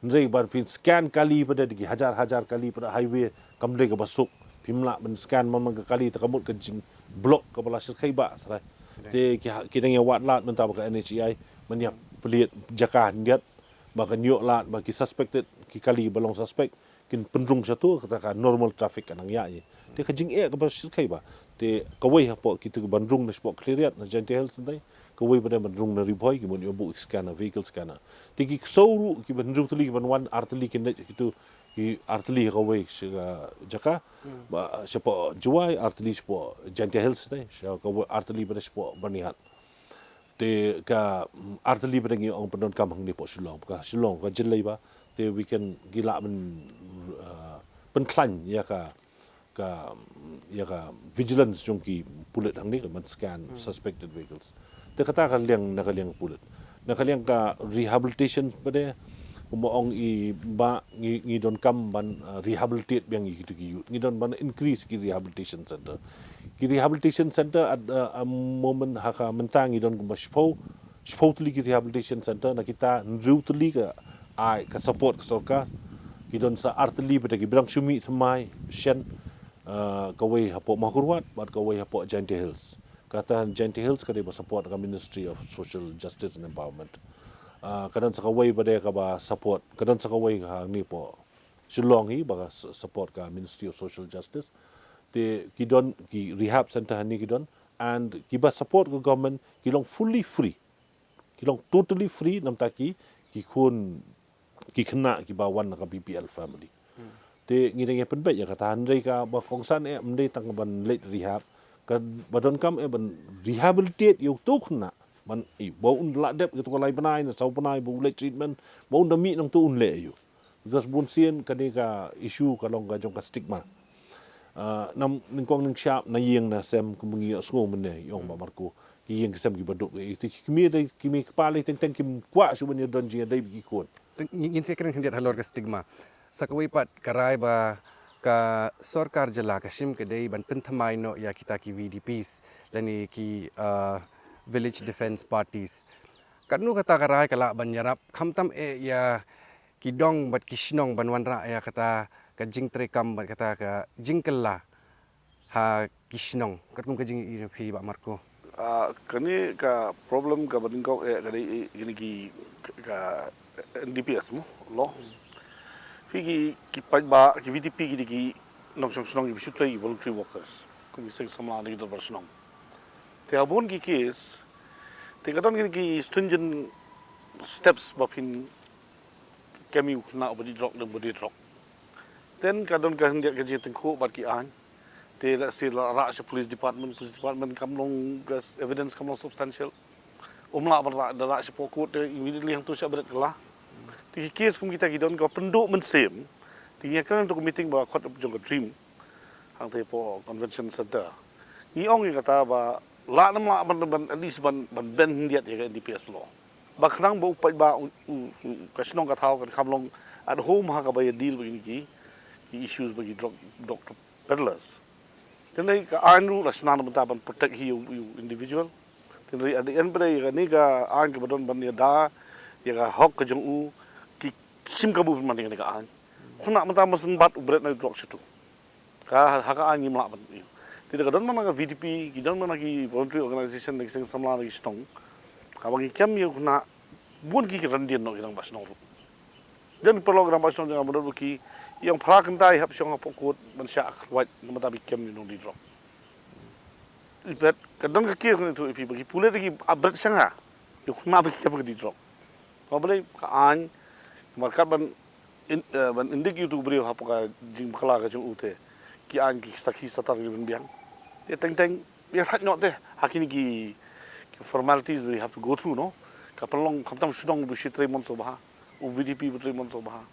Ndrei bar pin scan kali pada di hajar kali pada highway kamdre ka basuk pimla men scan man kali takamut ke jing blok ke bala sirkai ba sarai te ki dang wat lat men ta ba NHI men ya pelit jaka ndiat ba kan yo lat ba ki suspected ki kali balong suspect kin pendrung satu kata ka normal traffic kanang ya ye te ka jing ke ba sirkai ba te kawai hapo ki tu bandrung na sport cleariat na gente health ndai kawai pada bandrung na riboy ki mon yo bu scanner vehicle scanner te ki souru ki bandrung tuli ki ban wan arteli ki net ki tu ki arteli kawai siga jaka ba siapa juai arteli siapa gente health dai siapa arteli pada siapa banihat te ka arteli pada ngi ong pendon kam hang ni po silong ka jelai ba te we can gila men penklan ya ka vigilance jong ki pulit hang ni ka man scan suspected vehicles te kata ka nakaliang pulit nakaliang ka rehabilitation pada umaong i ba ngi don kam ban rehabilitate biang gitu ngi don ban increase ki rehabilitation center at a moment haka mentang ngi don ba spo tuli ki rehabilitation center na kita nriu tuli ka ai ka support ka sarkar ki don sa arteli pada ki brang sumi thmai shen kawai hapo makurwat bat kawai hapo gente hills kata gente hills ka de support ka Ministry of Social Justice and Empowerment kadang sakaway pada ka ba support kadang sakaway ha ni po silong hi ba support ka Ministry of Social Justice te kidon ki rehab center ni kidon and ki ba support ka government kilong fully free kilong totally free nam ta ki kun ki kena ki ba wan ka BPL family te ngireng pen bet ya kata handai ka ba fongsan mendai tang ban late rehab ka badon kam ban rehabilitate yu tuk na ban bau un la dep gitu lai panai na sau panai bau late treatment bau da mi nang tu un le yu because bun sien ka ni ka issue ka long ka jong ka stigma nam ningkong ning sharp na yeng na sem kumungi asngo mene yong ba marko ki yeng sem ki baduk ti kimi dai kimi kpali teng kim kwa su ban don ji dai bi kon ngin sekren hendiat halor ka stigma sakawai pat karai ba ka sorkar jela ka shim ke dei ban penthamai no ya kita ki VDPs lani ki village defense parties kanu kata karai kala ban yarap khamtam ya ki dong bat ki shnong ban wanra ya kata ka jing trekam bat kata ka jingkella ha ki shnong katum ka jing i phi ba marko kani ka problem ka badin ko kani gini ki ka NDPS mo lo figi ki pajba ki VDP ki nong song ki bisutrai voluntary workers kung isang samla ni do barsnong te abon ki case te kadon gini ki stringent steps bapin kami na body drop dan body drop then kadon ka hendak kerja tengku bat ki an te la sila ra police department kamlong evidence kamlong substantial umla bar da ra pokok te immediately hang tu sabret kala ti case kum kita gidon ka penduk mensem ti kan untuk meeting ba khot jong dream hang te po convention center ni ong kata ba la nam la ban at least ban ben diat ya NDPS law ba khnang ba upai ba kasnong ka thau kan kamlong at home ha ka ba deal begini ki issues bagi doctor peddlers tenai ka anu rasna na ban protect you individual tenai at the end pada ya ni ka an ke badon ban ya da ya ka hok ka jong u ki sim ka bu man ni ka an khuna mata masen bat ubret na drop situ ka ha ka an ni mla ban tidak kadon mana ka VDP kidon mana ki voluntary organization ni sing samla ni stong ka bagi kem yu khuna bun ki randian no irang basnong dan program basnong jangan bodol ki yang prakentai hap siang pokot mansya wat mata bikem ni no di drop ibet kadang ke kir ni tu ipi bagi pule lagi abret sanga yu khuna bikem di drop ko boleh ka an markat ban indik yu tu beri hap ka jing kala ka jung ute ki an ki sakhi satar ni biang te teng ya hat not de hakini ki formalities we have to go through no kapalong kamtam sudong bu shi3 months obha VDP bu 3 months obha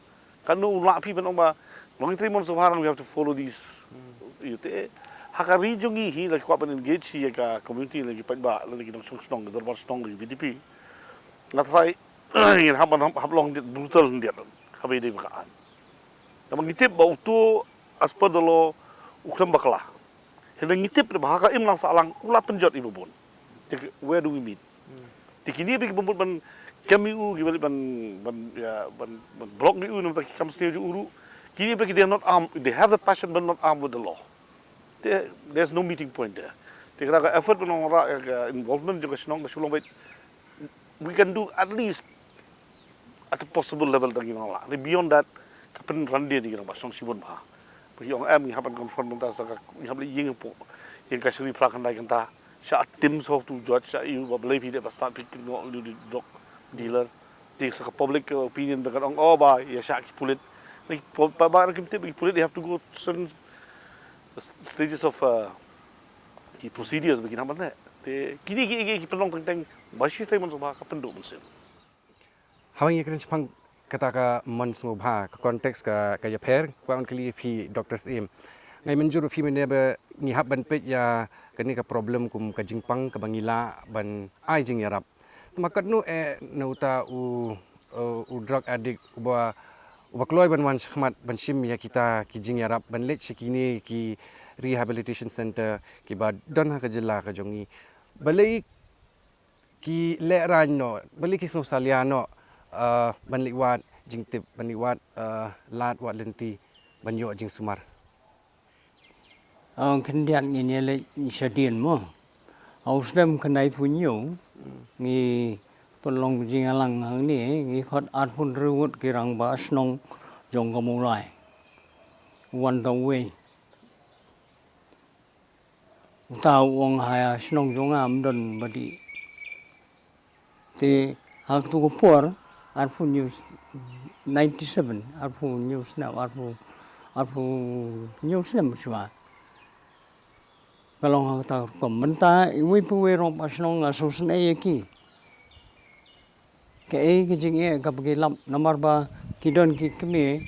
kanu la pi ban ba long 3 months obha we have to follow these you te haka rijungi hi la kwa ban engage hi ka community lagi pajba lagi dong sudong dorbar sudong lagi VDP ngat fai in hablong brutal ndiat habai de bakaan tamang ngitip ba utu as per the law ukram bakla hendak ngitip ba haka im lang salang ula penjot ibu bon where do we meet tikini big bumbut ban kami u gibali ban block ni u no tak kam stage uru kini bagi they are not armed they have the passion but not armed with the law there's no meeting point there tikra ka effort no ra involvement juga sinong sulong bait we can do at least at a possible level tagi la beyond that kapen rande di ba song sibon ba bagi ong am ni hapan confront ta sa ni habli ying po yang kasuri prakan dai kanta sa tim so tu judge sa you believe he ba start picking no di drug dealer ti sa public opinion ba ong ba ya sa ki pulit like pa ba kim tip pulit they have to go certain stages of the procedures begin haman ne te kini ki pelong teng ba shi tai mon so ba ka pendo mon se hawang ye kren chpang kata ka mon so bha ka konteks ka ya pher kwa on kli phi doctors im ngai menjuru phi mene ba ni hab ban pet ya kani ka problem kum ka jingpang ka bangila ban ai jing yarap makat nu nauta u drug addict uba kloi ban wan khmat ban sim ya kita ki jing yarap ban let sikini ki rehabilitation center ki ba don ha ka jilla ka jongi balai ki le ran no balai ki so saliano ban liwat jing tip ban liwat lat wat lenti ban yo jing sumar ang kendian ini le sedian mo aus dem kenai punyo ngi pelong jingalang hang ni ngi khot at pun ruut kirang ba snong jong kamulai wan tong we tao wong haya snong jong am don badi te hak tu por at pun news 97 at pun news now at pun Aku nyusem semua. Kalau kita komentar, ibu puwe rong pasnong asusun ki. Ke kijing kapag lap namar ba kidon ki kami,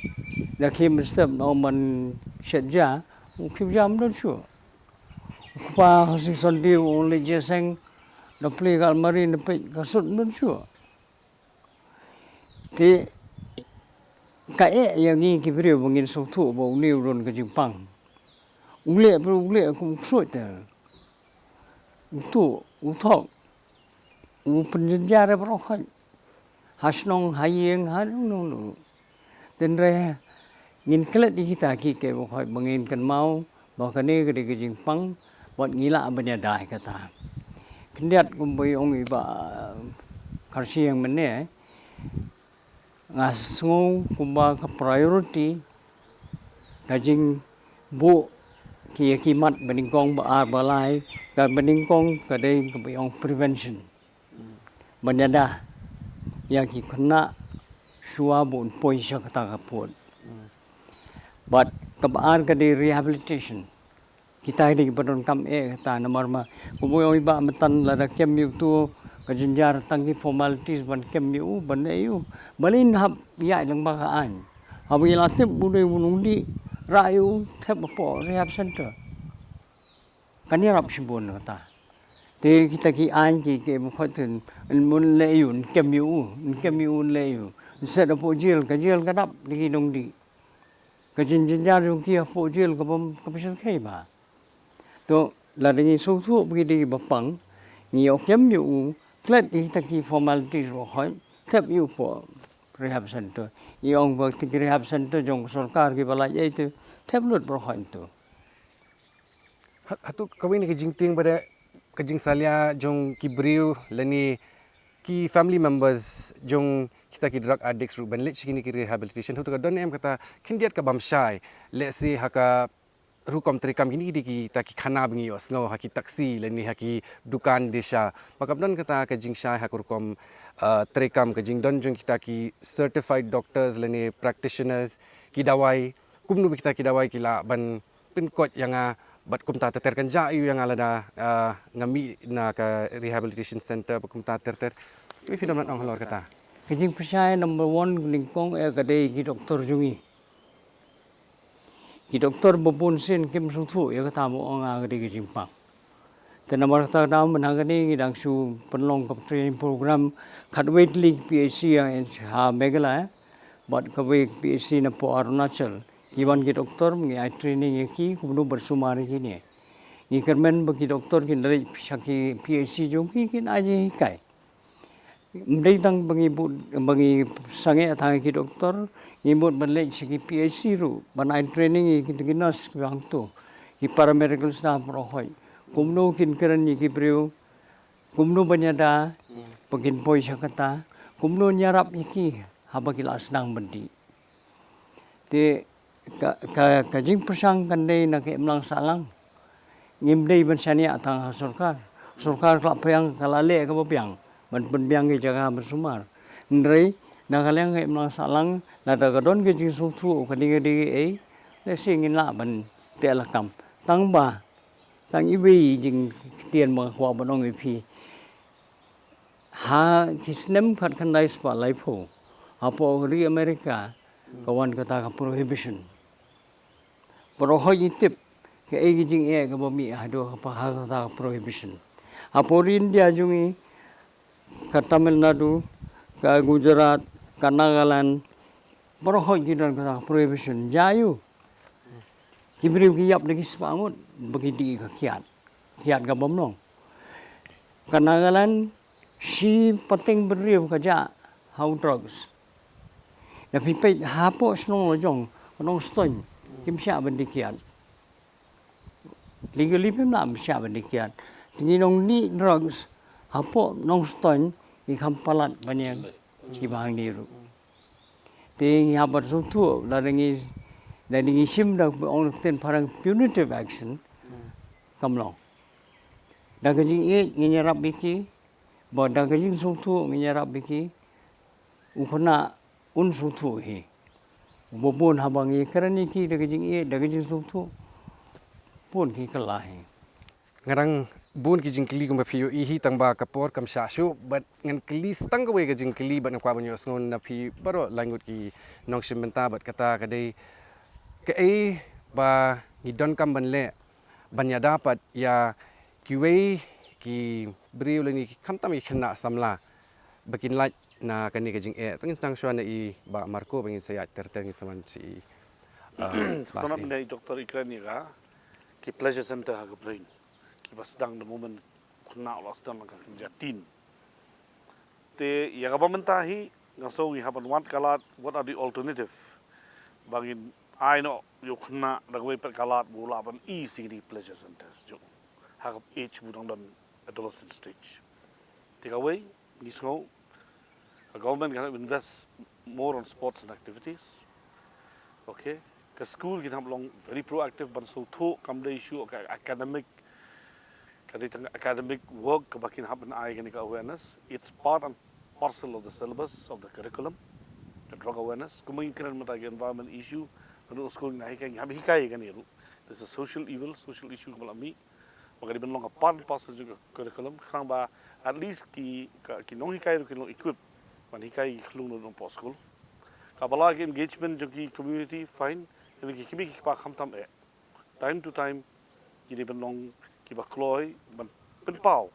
dah kim step noman sedja, kim jam don syu. Pa hasi sondi oleh jeseng, dapli kal mari dapat kasut don syu. Ti yang ini kibri bangin suatu bau ni urun ke Jepang. Ule aku maksud dia. Itu utok. Penjara berokat. Hasnong hayeng hadung. Dan raya ngin kelat di kita ke berokat bangin kan mau bahkan ni ke Jepang buat ngila banyadai kata. Kendiat kumpuy ong iba karsi yang mana ngasung kumba ke priority kajing bu kia kimat beningkong baar balai dan beningkong kadai kebayang prevention banyada yang kena suabun poisa kata kaput but kebaar kadai rehabilitation kita ini kepadon kam kata nomor ma kuboy iba metan lada kem tu kajenjar tangki formalities ban kem ban eu balin hab ya lang bakaan habi latip budai bunundi rayu tep po rehab center kani rap sibon kata te kita ki an ki ke mukhatin mun leun kemiu leun set po jil kadap di dong di kajenjar jong ki po jil ka pesen kai ba to ladingi susu begini bapang ngiok kemiu klat kita ki formalities ro hoi tep you po rehab center iong bakti rehab center jong sarkar ki balai itu tablet berhon tu. Hatu kawin ke jingting pada kejing salia jong kibriu lani ki family members jong kita ki drug addicts ru ban let sikini ki rehabilitation hatu ka don em kata kindiat ka bamshai let's say haka rukom trikam kini ki ta ki khana bingi os ngau haki taksi lani haki dukan desa pakapdan kata kejing shai hakurkom trikam kejing don jong kita ki certified doctors lani practitioners ki dawai kumnu kita kidawai kila ban pinkot yang bat kumta terkan jayu yang alada ngami na ka rehabilitation center kumta ter wi film nang halor kata Kejing persai number 1 lingkong kadai ki doktor jungi ki doktor bopun sin kim suthu ya kata mo ang kadai ki jimpang tenamar kata dam menangani ki dangsu penlong kap training program khatwait league PhD yang ha megala bat kawe PhD na po Arunachal Iwan ki doktor mengai training ki kuno bersumar kini. Ikermen bagi doktor ki dari saki PhD jongki kin aja hikai. Mendai tang bagi sange atang ki doktor imut berlek saki PhD ru banai training ki tiginas bang tu. Ki paramedical staff rohoi. Kumno kin keren ki priu. Kumno banyada pagin poi sakata. Kumno nyarap ki habakila senang bendi. Te kajing persang kandai nak emlang salang ngimdei bensani atang sarkar kelap yang kalale ka bapiang ban penbiang ki jaga bersumar ndrei nakalang emlang salang lada gadon ki jing sutu kadi le singin la ban telakam tang iwi jing tien ma kwa banong ipi ha kisnem khat khandai spa laipo apo ri Amerika kawan kata prohibition Perohoi itip ke jing ke bumi ado apa prohibition. Apor India jungi ke Tamil Nadu ke Gujarat ke Nagaland perohoi kita kata prohibition jayu. Kibri kiyap lagi sepangut begitu ke kiat ke bomlong. Ke Nagaland si penting beriu kerja how drugs. Tapi pe hapo senong lojong nong stone. Kim siya bendikian. Legally pun nak siya bendikian. Tinggi nong ni drugs, hapo nong stone ikam palat banyak kibang niru. Tinggi habat sutu dari sim dah orang ten parang punitive action kamlong. Dah kerja nyerap biki, bawa dah kerja sutu nyerap biki, ukona sutu he. Bobon habang kerana ki daga jing sutu pun ki kelahi. ngarang bun ki jingkli ko mapiyo ihi tangba kapor kam shashu but ngan kli stang we ga jingkli but kwa banyo sngon na pi baro langut ki nong shimbenta but kata kadai ke ba ngidon kam banle banya dapat ya kiwe ki briu leni kam tam ikhna samla bakin laj na kani ka jing pengin stang shwana I ba marco pengin saya terteng saman si Sekolah benda doktor iklan ni ka, ki pleasure center ha ka brain. Ki pas dang the moment kena ulas dang ka jatin. Te ya ka pamentahi ngaso we have one kalat what are the alternative? Bangin I know you kena dagway per kalat bula ban easy di pleasure centers jo. Ha ka age budang dan adolescent stage. Take away this go. The government can invest more on sports and activities. Okay. The school kita belong very proactive ban so to come the issue okay, academic work kebakin happen awareness. It's part and parcel of the syllabus of the curriculum, the drug awareness. Kumingkiran mo tayo environment issue, ano school na hikay kan iru. There's a social issue malami. Magari belong a part and parcel of the curriculum. Kang ba at least kinong hikay ro kinong equip man hikay klung no po school. Kapala engagement jo ki community fine. Jadi kimi kita kamtam time to time jadi benong kita kloy ban penpau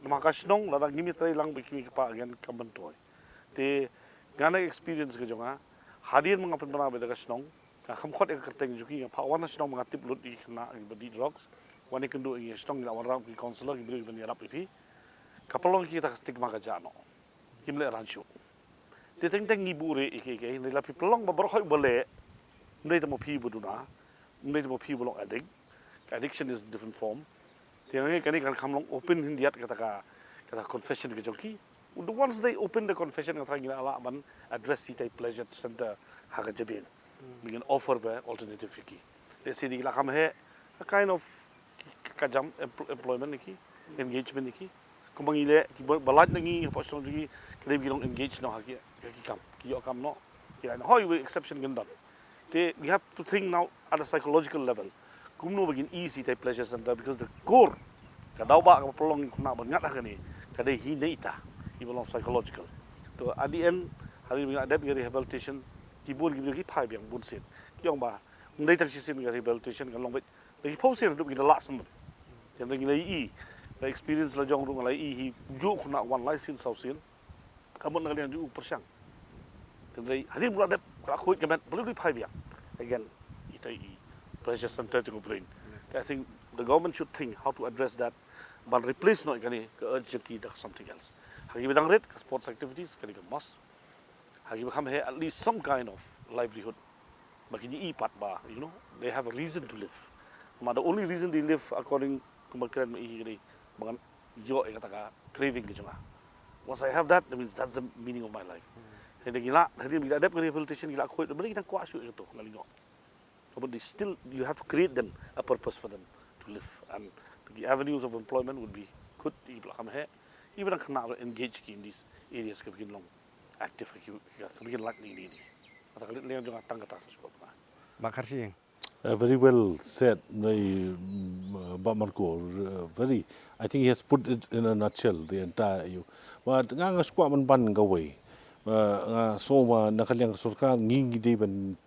makas nong ladang gimi tray lang bikimi kita agen kambantoy te gana experience ke jonga hadir mga penpana beda kasnong kam khot ek kerteng juki nga pawana snong mga tip lut ikna badi drugs wani kendo i snong ila warang ki counselor ibri ban yarap ipi kapalong kita stigma ka jano kimle rancho te teng teng ibure ikike ni lapi pelong babro khoi bole Mungkin itu mau pi buduna, mungkin itu mau pi bolong addiction is different form. Tiangnya kani kan kamlong open hindiat kata confession ke joki. Once they open the confession kata gila ala man address it pleasure center haga jebin. Mungkin offer be alternative fiki. Desi di gila kam he a kind of kajam employment niki, engagement niki. Kumang ile balat ngi posong joki kali bilong engage no hagi kam kiyo kam no. Kira no how exception gendam. We have to think now at a psychological level. Kumno begin easy type pleasure center because the core kadau ba ka prolong kuna bangat kani kadai hi neita he belong psychological. So at the end hari binga adapt rehabilitation kibur gibi phai biang bunsin. Kyong ba ngai tak sisin rehabilitation kan long ba lagi pausin duk gila lak sem. Yang lagi lai the experience la jong rung lai hi ju kuna one license sausin. Kamu nak lian ju persang. Tendai hari mula adapt aku kemen perlu diphai biang. Again, it pleasure center to brain. I think the government should think how to address that, but replace no kani urgently with something else. Hagi bedang red sports activities kani must. Hagi become here at least some kind of livelihood. Bagi ni ipat ba, you know, they have a reason to live. But the only reason they live according to makiran mo ini, bangan yo kata craving kejunga. Once I have that, that means that's the meaning of my life. Jadi gila, hari bila ada rehabilitation gila aku itu benar kita kuat itu ngalingo. But still you have to create them a purpose for them to live, and the avenues of employment would be good. Even kena engage in these areas kebikin long active kebikin like ni. Atau kalau lihat juga tangga sebab apa. Bakar sih. Very well said, Pak Marco. Very, I think he has put it in a nutshell the entire you. But ngang squat ban gawai. So nakaliang surkar ngingi de ban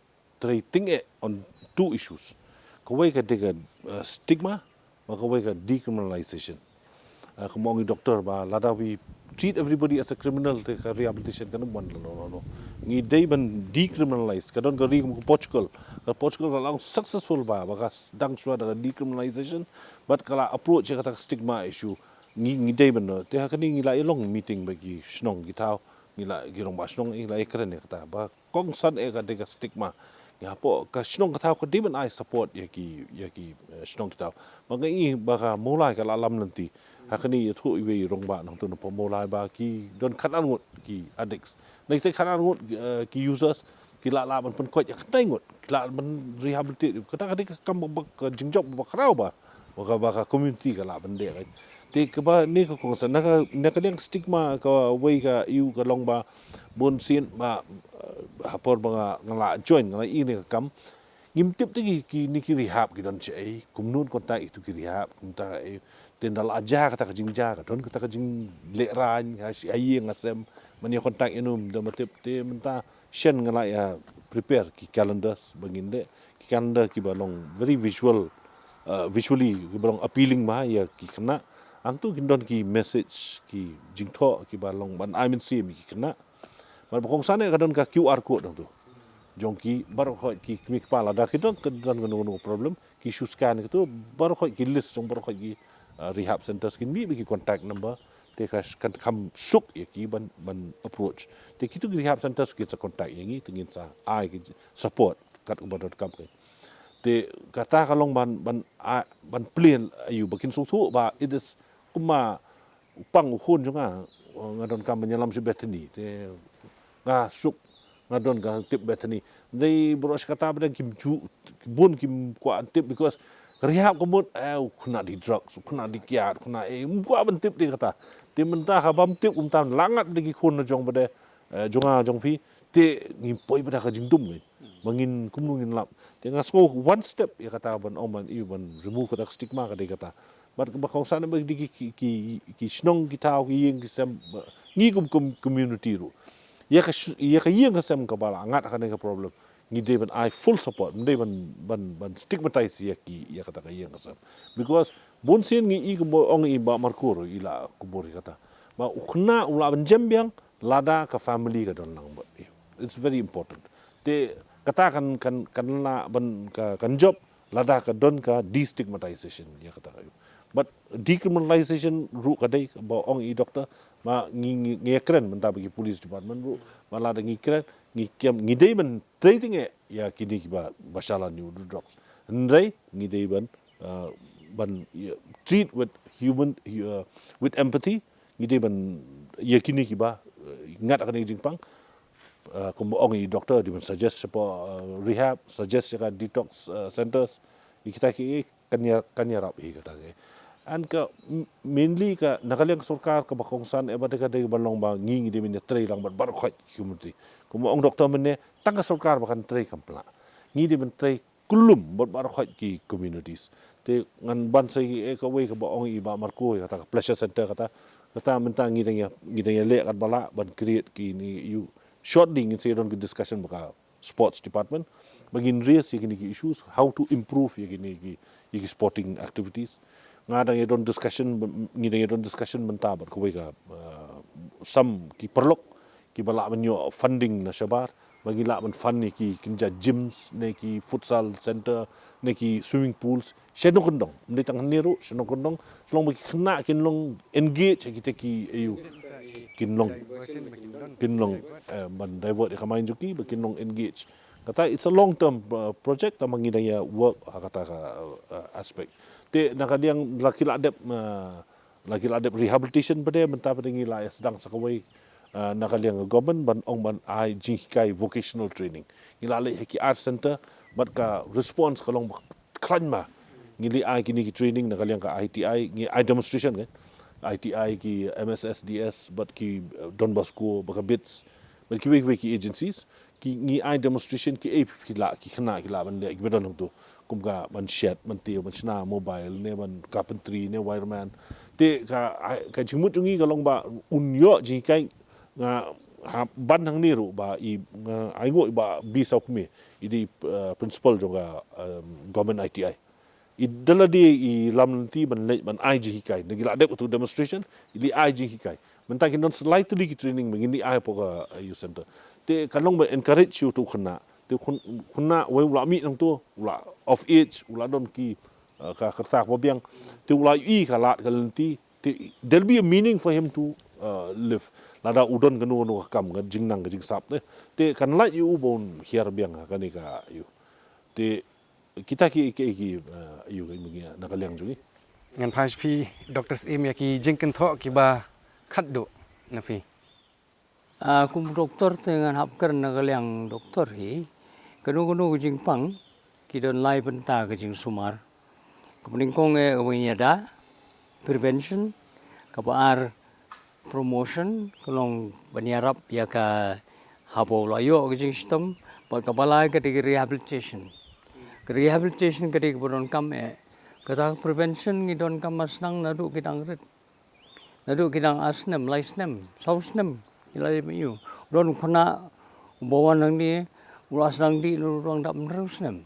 treating on two issues. Kawai ka dega stigma, kawai ka decriminalization. Kumongi doktor ba lada we treat everybody as a criminal te ka rehabilitation kan ban no. Ngi de ban decriminalize kadon ka ri Portugal. Portugal ka lang successful ba bagas dang swa da decriminalization but kala approach ka stigma issue ngi de ban no te ha kan ngi la long meeting bagi snong gitao ngila girong basnong ngila ekren kata ba kong san ka dega stigma ya po ka snong kata ko di man I support yaki snong kita mangai ba mulai ka alam nanti hakani thu iwe rong ba nang tu no mulai ba ki don khanan ngut ki addicts nei te khanan ngut ki users ki la man pun ko ya khnai ngut la man rehabilitate kata ka kam ba jingjok ba khrau ba ka community ka la ban de te ka ba ni ka kong sa naka liang stigma ka way ka iu ka long ba bon sin ba hapor ba ngala join ngala ini ka kam ngim tip ti ki ni ki rehab ki don che kumnun kontak itu ki rehab kumta ten dal aja kata ka jingja ka don kata ka jing le ran ha si ayi ngasem mani kontak inum da matip te menta shen ngala ya prepare ki calendars banginde ki calendar ki balong very visually ki balong appealing ma ya ki kena angtu kindon ki message ki jingtho ki balong ban I mean see mi ki kena mar bokong sana kadon ka QR code dong tu jongki baru ki mi kepala dah kita kadon no problem ki issue scan itu baru ki list jong baru ki rehab centers kin mi ki contact number te kan kam suk ya ki ban approach te kitu rehab centers kita contact yang ni tingin sa ai ki support kat ubadot kam ke te kata kalong ban plan ayu bakin sutu ba it is kuma upang ukun juga ngadon kam menyelam si betani te nga suk ngadon ka tip betani dei boros kata badan kim ju bun kim kwa tip because rehab kemut kena di drugs kena di kiat kena kwa ban tip di kata te mentah ka bam tip umtan langat di kun jong bade jonga jong pi te ngimpoi pada ka jingdum mangin kumungin lap te ngasko one step ya kata ban oman i ban remove kata stigma ka de kata bat ba kong sana ba di ki snong kita ki yeng ki sem ngi community ru ya ka yeng ka sem ka bala ngat ka ne ka problem ngi de ban I full support de ban stigmatize ya ki ya kata ka yeng ka sem because bon sen ngi i ko ong i ba markur ila kubur kata ba ukna ula ban jembyang lada ka family ka don lang ba it's very important te kata kan na ban kan job lada ka don ka destigmatization ya kata kayo but decriminalization ru kadai ba ong i doctor ma ngi kren menta bagi police department ru mala da ngi kren ngi dei ban treating ya kini ba basala new drugs ndai ngi dei ban treat with human with empathy ngi dei ban ya kini ba ngat akan jingpang kum ong i doctor di ban suggest rehab suggest ka detox centers kita ki kanya rap kata ke an ka mainly ka nakaliang sarkar ka bakongsan ba de ka de balong ba ngi de min tre lang bar khoi community kum ong doctor men tang sarkar bakan tre kampla ngi de men tre kulum bar khoi ki communities te ngan ban sai ka we ka ba ong i ba marko kata ka pleasure center kata mentang ngi de le kat bala ban create ki ni you shortly in say on discussion baka sports department bagin raise ki issues how to improve ki sporting activities ngada don discussion menta bar ko ka some ki perlok ki bala menyo funding na shabar bagi la man fund ni ki kinja gyms ne ki futsal center ne ki swimming pools shedong kondong ndi tang niru shedong kondong selong bagi kena kinlong engage kita ki ayu kinlong ban divert ka main juki kinlong engage kata it's a long term project tamang idaya work kata aspect te nakadiang laki ladep rehabilitation pada menta pada ngila sedang sakawai nakaliang government ban ong ban IG kai vocational training ngila le ki art center bat ka response kalong klanma ngili ai kini ki training nakaliang ka ITI ngi demonstration kan ITI ki MSSDS but ki Don Bosco baka bits but ki ki agencies ki ngi demonstration ki ki khana ki la ban le ki bedon tu kum ka ban shed ban tio ban sna mobile ne ban carpentry ne wireman te ka jimut ngi ka long ba unyo ji kai nga ban hang ni ru ba ai ngo ba bi sok me idi principal jonga government ITI idala di I lam nanti ban IG hikai nagila dep tu demonstration ili IG hikai mentang non slightly training mengini ai poka youth center te kalong ba encourage you tu khna te khna we ula mi nang tu ula of age ula don ki ka kertak bobiang te ula I kalat kalanti there'll be a meaning for him to live lada udon kanu kam ga jingnang ga jingsap te kan la you bon hier biang ka ni ka you te kita ki you ga nakaliang juni ngan phajpi doctors em ya ki jingkan tho ki ba khaddo na pi kum doktor dengan hapker nagaliang doktor hi kanu jingpang kidon lai benta ke jing sumar kemudian kong awanya da prevention kabar promotion kalong baniarap ya ka habo layo ke sistem buat kabalai ke rehabilitation ke bodon kam kata prevention ngidon kam masnang nadu kidang rit nadu kidang asnem laisnem sausnem ilai miu don kena bawa nang ni ulas nang di ruang dak terusnem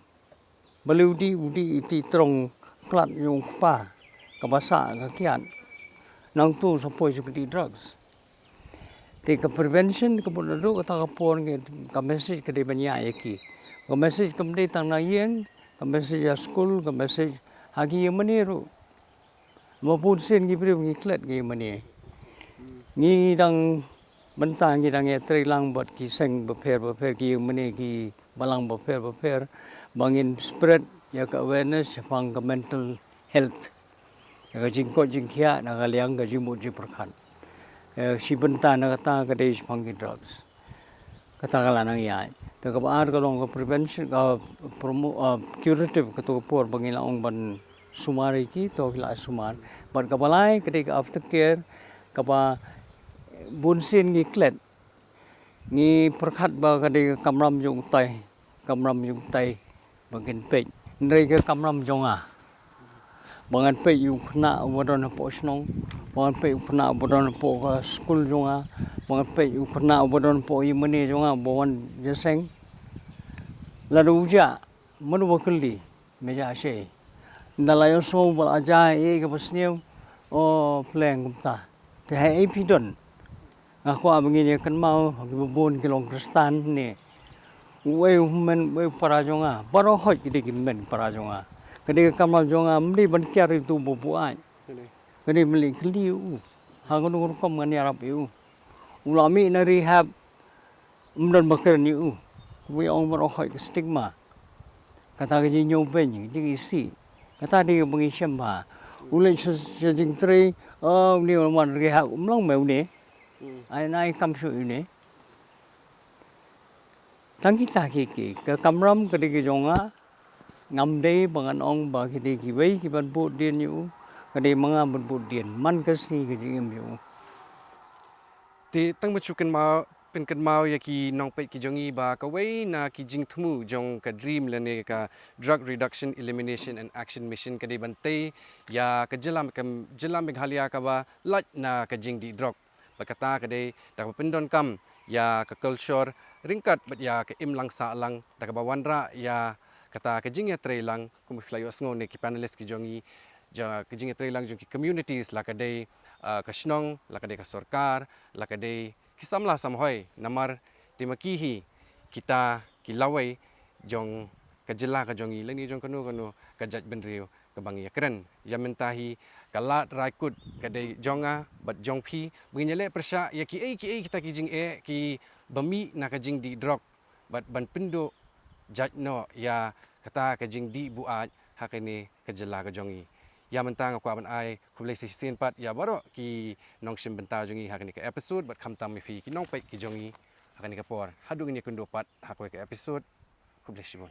beliau di iti trong klat yung pa kabasa kakian nang tu sapoi seperti drugs. Ke prevention ke bodoh kata kapon ke message ke di banyak yaki. Ke message ke mesti tang nayeng, ke message ya school, ke message hagi yang meniru. Maupun sen ki beri ngiklat ke mani. Ni dang bentang ki dang trilang buat kiseng beper ki mani ki balang beper bangin spread ya ke awareness fang ke mental health. Ya jingko jingkia na kaliang gaji muji perkan. Si benta na kata kadai panggi drugs. Kata kala nang iya. Te kabar kalong ke prevention curative ketu por bangilaong ban sumari ki to kila sumar. Ban kabalai kadai ke after care kapa bunsin ngi klet. Ngi perkat ba kadai kamram jung tai bangin pej. Ndai ke kamram jonga. Bangan pe yung kena wadon po snong, bangan pe yung kena wadon po ke school jonga, bangan pe yung kena wadon po yung mani jonga, bawan jaseng. Lalu uja, manu bakuli, meja ashe. Ndalayo so bal aja ke pasniu, oh pleng kumta. Te hai pidon. Aku abangin kan mau bubun kilong kristan ni. Wei para jonga, baru hoi kita men para jonga. Kadai kamal jonga mesti berkiar itu bubuai. Kadai beli keliu. Hangun urut kom ngani Arab itu. Ulami na rehab mendon bakar ni itu. We orang berokai ke stigma. Kata kerja nyoben jadi isi. Kata dia pengisam bah. Ulai sejeng teri. Oh ni orang rehab umlang mau ni. Ai kamsu ini. Tangki ke kamram kadai ke jonga. Ngamdai bangan ong ba kidi kibai kiban bot din yu kadai mga bot din man kasi kidi yu Ti tang machukan mau penkan mau ya ki nong pe ki jongi ba kawai na ki jing thumu jong ka dream lene ka drug reduction elimination and action mission kadai bante ya ka jelam Meghalaya ka ba lat na ka jing di drug bakata kadai tak pendon kam ya ka culture ringkat bat ya ka imlang sa lang tak ba wanra ya kata kejingnya trailang kumiflayo asngo ne ki panelist ki jongi ja kejingnya trailang jong ki communities la kadai kasnong la kadai ka sarkar la kadai kisamla samhoy namar timakihi kita kilawai jong kajela ka jongi lani jong kanu kajat benrio kabangi yakren yamentahi kalat raikut kadai jonga bat jongpi bunginyale persya ya ki kita kijing ki bami na kajing di drop bat ban pindo jajno ya kata kajing di buat hakini kejela kajongi ya mentang aku aban ai kublai sisin pat ya baro ki nong sim benta jongi hakini ke episode bat khamtam mi fi ki nong pai ki jongi hakini ke por hadu ni kundo pat hakwe ke episode kublai sibon